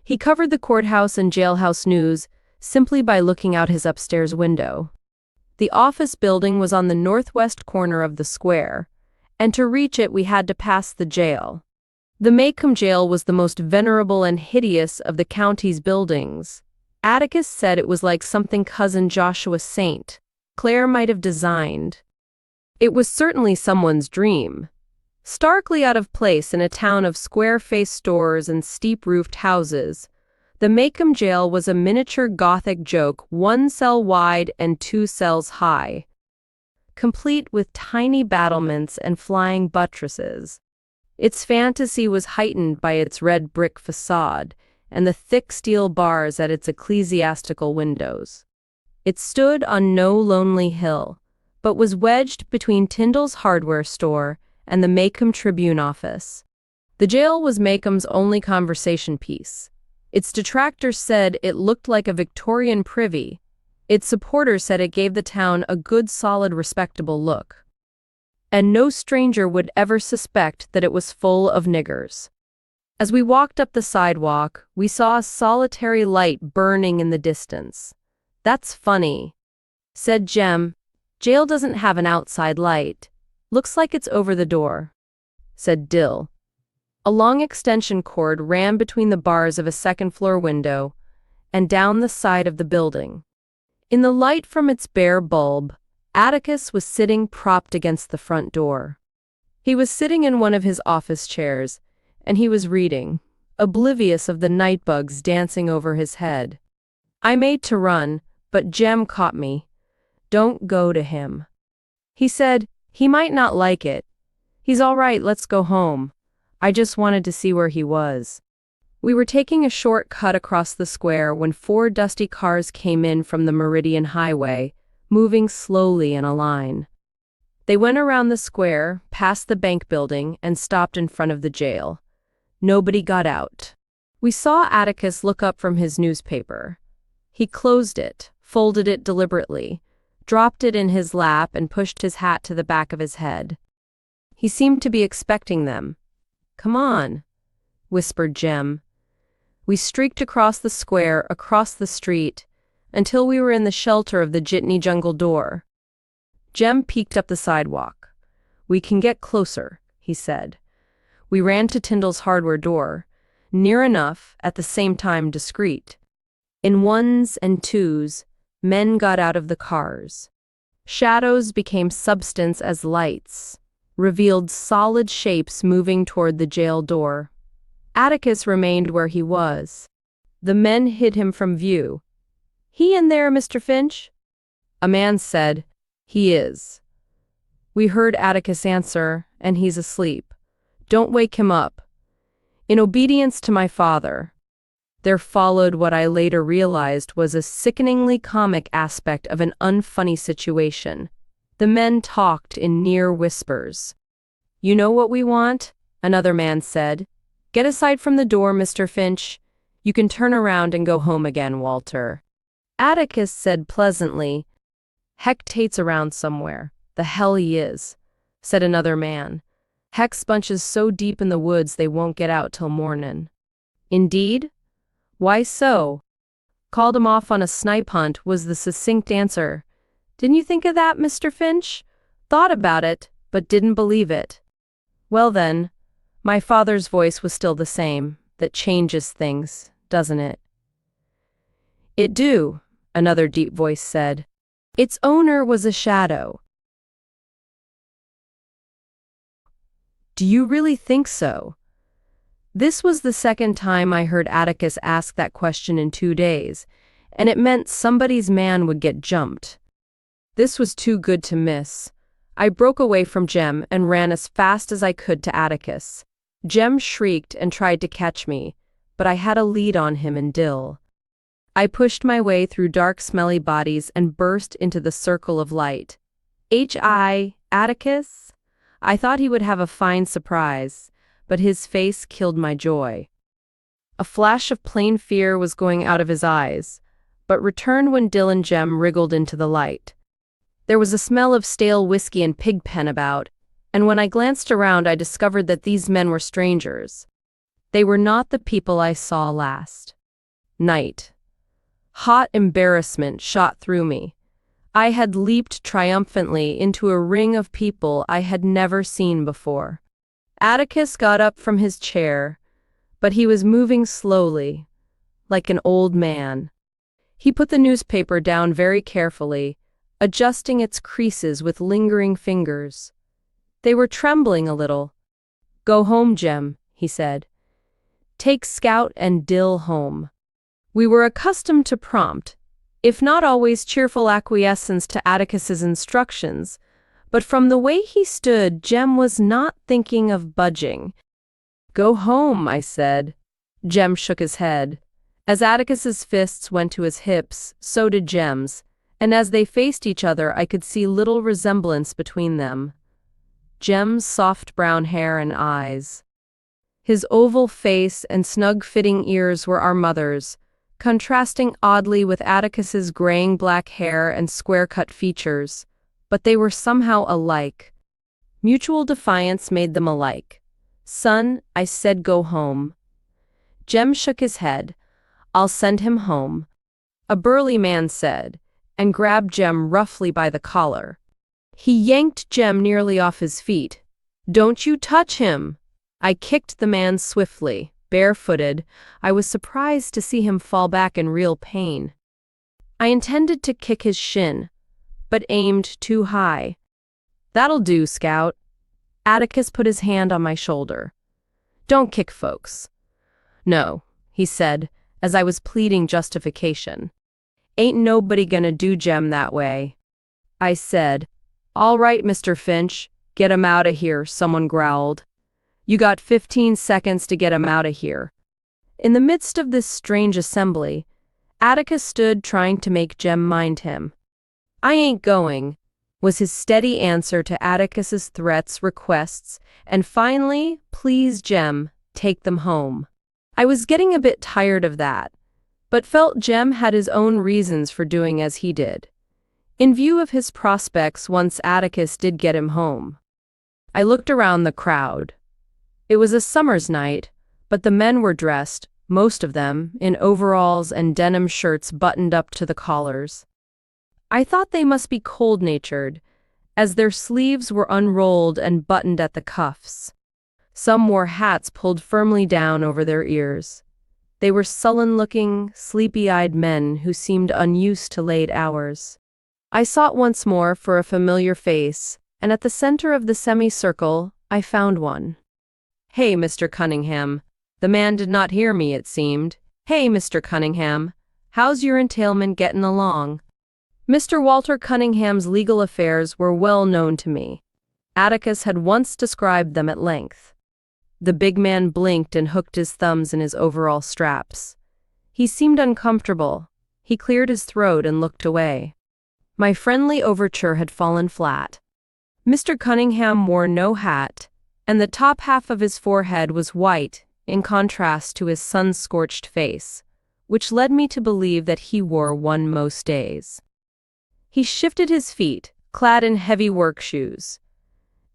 He covered the courthouse and jailhouse news simply by looking out his upstairs window. The office building was on the northwest corner of the square, and to reach it we had to pass the jail. The Maycomb jail was the most venerable and hideous of the county's buildings. Atticus said it was like something cousin Joshua St. Clair might have designed. It was certainly someone's dream. Starkly out of place in a town of square-faced stores and steep-roofed houses, the Maycomb jail was a miniature Gothic joke, 1 cell wide and 2 cells high, complete with tiny battlements and flying buttresses. Its fantasy was heightened by its red brick facade and the thick steel bars at its ecclesiastical windows. It stood on no lonely hill, but was wedged between Tyndall's hardware store and the Maycomb Tribune office. The jail was Maycomb's only conversation piece. Its detractors said it looked like a Victorian privy. Its supporters said it gave the town a good, solid, respectable look. And no stranger would ever suspect that it was full of niggers. As we walked up the sidewalk, we saw a solitary light burning in the distance. "That's funny," said Jem. "Jail doesn't have an outside light. Looks like it's over the door," said Dill. A long extension cord ran between the bars of a second-floor window and down the side of the building. In the light from its bare bulb, Atticus was sitting propped against the front door. He was sitting in one of his office chairs, and he was reading, oblivious of the night bugs dancing over his head. I made to run, but Jem caught me. "Don't go to him," he said. "He might not like it. He's all right, let's go home. I just wanted to see where he was." We were taking a short cut across the square when 4 dusty cars came in from the Meridian Highway, moving slowly in a line. They went around the square, past the bank building, and stopped in front of the jail. Nobody got out. We saw Atticus look up from his newspaper. He closed it, folded it deliberately, dropped it in his lap, and pushed his hat to the back of his head. He seemed to be expecting them. "Come on," whispered Jem. We streaked across the square, across the street, until we were in the shelter of the Jitney Jungle door. Jem peeked up the sidewalk. "We can get closer," he said. We ran to Tyndall's hardware door, near enough, at the same time discreet. In ones and twos, men got out of the cars. Shadows became substance as lights, revealed solid shapes moving toward the jail door. Atticus remained where he was. The men hid him from view. "He in there, Mr. Finch?" A man said, "He is." We heard Atticus answer, "And he's asleep. Don't wake him up." In obedience to my father. There followed what I later realized was a sickeningly comic aspect of an unfunny situation. The men talked in near whispers. "You know what we want?" another man said. "Get aside from the door, Mr. Finch. You can turn around and go home again, Walter." Atticus said pleasantly, "Heck, Tate's around somewhere. The hell he is," said another man. "Heck's bunches so deep in the woods they won't get out till mornin'." "Indeed? Why so?" "Called him off on a snipe hunt," was the succinct answer. "Didn't you think of that, Mr. Finch?" "Thought about it, but didn't believe it." "Well then, My father's voice was still the same. That changes things, doesn't it? It do, another deep voice said. Its owner was a shadow. Do you really think so? This was the second time I heard Atticus ask that question in 2 days, and it meant somebody's man would get jumped. This was too good to miss. I broke away from Jem and ran as fast as I could to Atticus. Jem shrieked and tried to catch me, but I had a lead on him and Dill. I pushed my way through dark, smelly bodies and burst into the circle of light. Atticus? I thought he would have a fine surprise, but his face killed my joy. A flash of plain fear was going out of his eyes, but returned when Dill and Jem wriggled into the light. There was a smell of stale whiskey and pig pen about, and when I glanced around I discovered that these men were strangers. They were not the people I saw last night. Hot embarrassment shot through me. I had leaped triumphantly into a ring of people I had never seen before. Atticus got up from his chair, but he was moving slowly, like an old man. He put the newspaper down very carefully, adjusting its creases with lingering fingers. They were trembling a little. "Go home, Jem," he said. "Take Scout and Dill home." We were accustomed to prompt, if not always cheerful acquiescence to Atticus's instructions, but from the way he stood, Jem was not thinking of budging. "Go home," I said. Jem shook his head. As Atticus's fists went to his hips, so did Jem's, and as they faced each other I could see little resemblance between them. Jem's soft brown hair and eyes. His oval face and snug-fitting ears were our mother's, contrasting oddly with Atticus's graying black hair and square-cut features, but they were somehow alike. Mutual defiance made them alike. "Son," I said, "go home." Jem shook his head. "I'll send him home," a burly man said, and grabbed Jem roughly by the collar. He yanked Jem nearly off his feet. "Don't you touch him!" I kicked the man swiftly, barefooted. I was surprised to see him fall back in real pain. I intended to kick his shin, but aimed too high. "That'll do, Scout." Atticus put his hand on my shoulder. "Don't kick folks." "No," he said, as I was pleading justification. "Ain't nobody gonna do Jem that way." I said, "All right, Mr. Finch, get him out of here," someone growled. "You got 15 seconds to get him out of here." In the midst of this strange assembly, Atticus stood trying to make Jem mind him. "I ain't going," was his steady answer to Atticus's threats, requests, and finally, "Please, Jem, take them home." I was getting a bit tired of that, but felt Jem had his own reasons for doing as he did. In view of his prospects once Atticus did get him home. I looked around the crowd. It was a summer's night, but the men were dressed, most of them, in overalls and denim shirts buttoned up to the collars. I thought they must be cold-natured, as their sleeves were unrolled and buttoned at the cuffs. Some wore hats pulled firmly down over their ears. They were sullen-looking, sleepy-eyed men who seemed unused to late hours. I sought once more for a familiar face, and at the center of the semicircle, I found one. "Hey, Mr. Cunningham." The man did not hear me, it seemed. "Hey, Mr. Cunningham, how's your entailment gettin' along?" Mr. Walter Cunningham's legal affairs were well known to me. Atticus had once described them at length. The big man blinked and hooked his thumbs in his overall straps. He seemed uncomfortable. He cleared his throat and looked away. My friendly overture had fallen flat. Mr. Cunningham wore no hat, and the top half of his forehead was white, in contrast to his sun-scorched face, which led me to believe that he wore one most days. He shifted his feet, clad in heavy work shoes.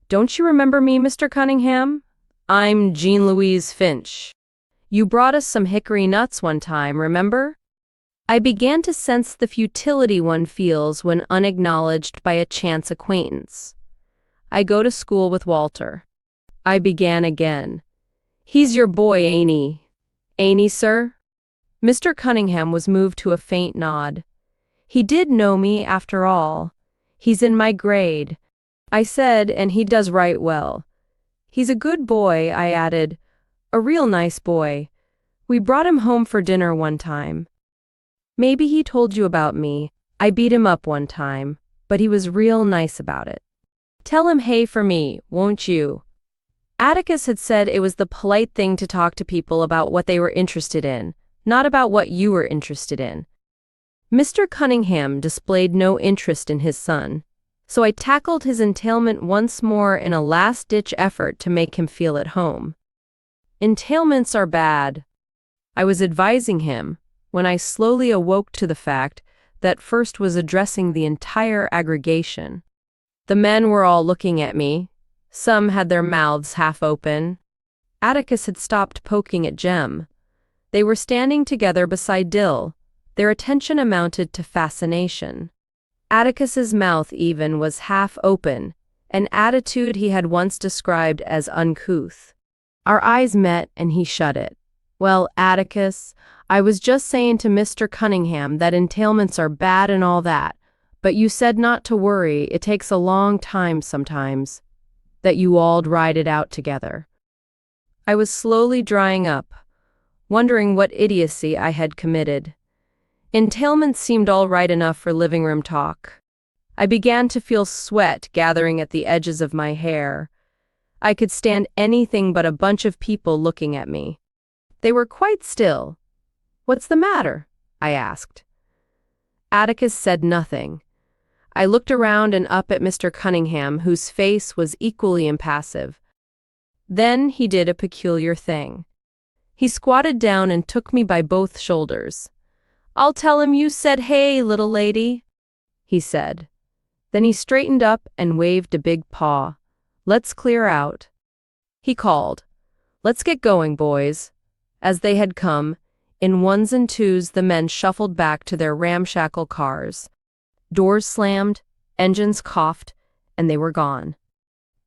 "Don't you remember me, Mr. Cunningham? I'm Jean Louise Finch. You brought us some hickory nuts one time, remember?" I began to sense the futility one feels when unacknowledged by a chance acquaintance. "I go to school with Walter." I began again. He's your boy, ain't he? Ain't he, sir? Mr. Cunningham was moved to a faint nod. He did know me, after all. He's in my grade, I said, and he does right well. He's a good boy, I added. A real nice boy. We brought him home for dinner one time. Maybe he told you about me. I beat him up one time, but he was real nice about it. Tell him hey for me, won't you? Atticus had said it was the polite thing to talk to people about what they were interested in, not about what you were interested in. Mr. Cunningham displayed no interest in his son, so I tackled his entailment once more in a last-ditch effort to make him feel at home. Entailments are bad, I was advising him, when I slowly awoke to the fact that first was addressing the entire aggregation. The men were all looking at me. Some had their mouths half open. Atticus had stopped poking at Jem. They were standing together beside Dill. Their attention amounted to fascination. Atticus's mouth even was half open, an attitude he had once described as uncouth. Our eyes met and he shut it. Well, Atticus, I was just saying to Mr. Cunningham that entailments are bad and all that, but you said not to worry, it takes a long time sometimes, that you all'd ride it out together. I was slowly drying up, wondering what idiocy I had committed. Entailments seemed all right enough for living room talk. I began to feel sweat gathering at the edges of my hair. I could stand anything but a bunch of people looking at me. They were quite still. What's the matter? I asked. Atticus said nothing. I looked around and up at Mr. Cunningham, whose face was equally impassive. Then he did a peculiar thing. He squatted down and took me by both shoulders. I'll tell him you said hey, little lady, he said. Then he straightened up and waved a big paw. Let's clear out. He called. Let's get going, boys. As they had come, in ones and twos the men shuffled back to their ramshackle cars. Doors slammed, engines coughed, and they were gone.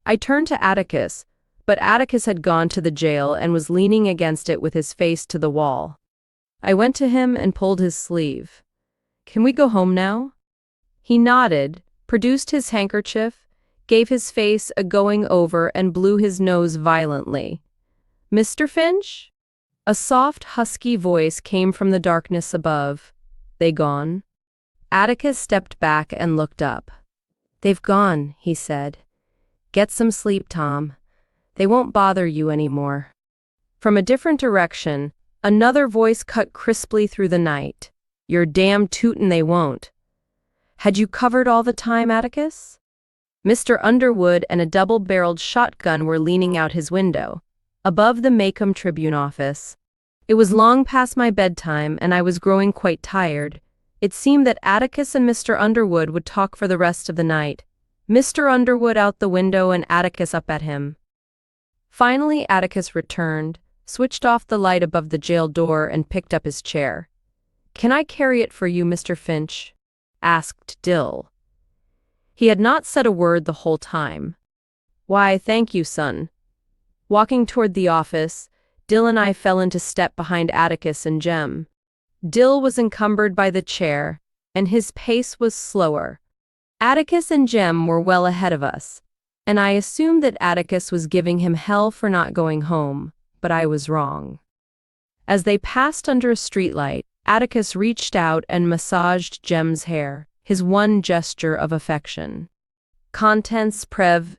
I turned to Atticus, but Atticus had gone to the jail and was leaning against it with his face to the wall. I went to him and pulled his sleeve. Can we go home now? He nodded, produced his handkerchief, gave his face a going over and blew his nose violently. Mr. Finch? A soft, husky voice came from the darkness above. They gone? Atticus stepped back and looked up. They've gone, he said. Get some sleep, Tom. They won't bother you anymore. From a different direction, another voice cut crisply through the night. You're damn tootin' they won't. Had you covered all the time, Atticus? Mr. Underwood and a double-barreled shotgun were leaning out his window, above the Macomb Tribune office. It was long past my bedtime, and I was growing quite tired. It seemed that Atticus and Mr. Underwood would talk for the rest of the night. Mr. Underwood out the window and Atticus up at him. Finally, Atticus returned, switched off the light above the jail door, and picked up his chair. Can I carry it for you, Mr. Finch? Asked Dill. He had not said a word the whole time. Why, thank you, son. Walking toward the office, Dill and I fell into step behind Atticus and Jem. Dill was encumbered by the chair, and his pace was slower. Atticus and Jem were well ahead of us, and I assumed that Atticus was giving him hell for not going home, but I was wrong. As they passed under a streetlight, Atticus reached out and massaged Jem's hair, his one gesture of affection. Contents Prev.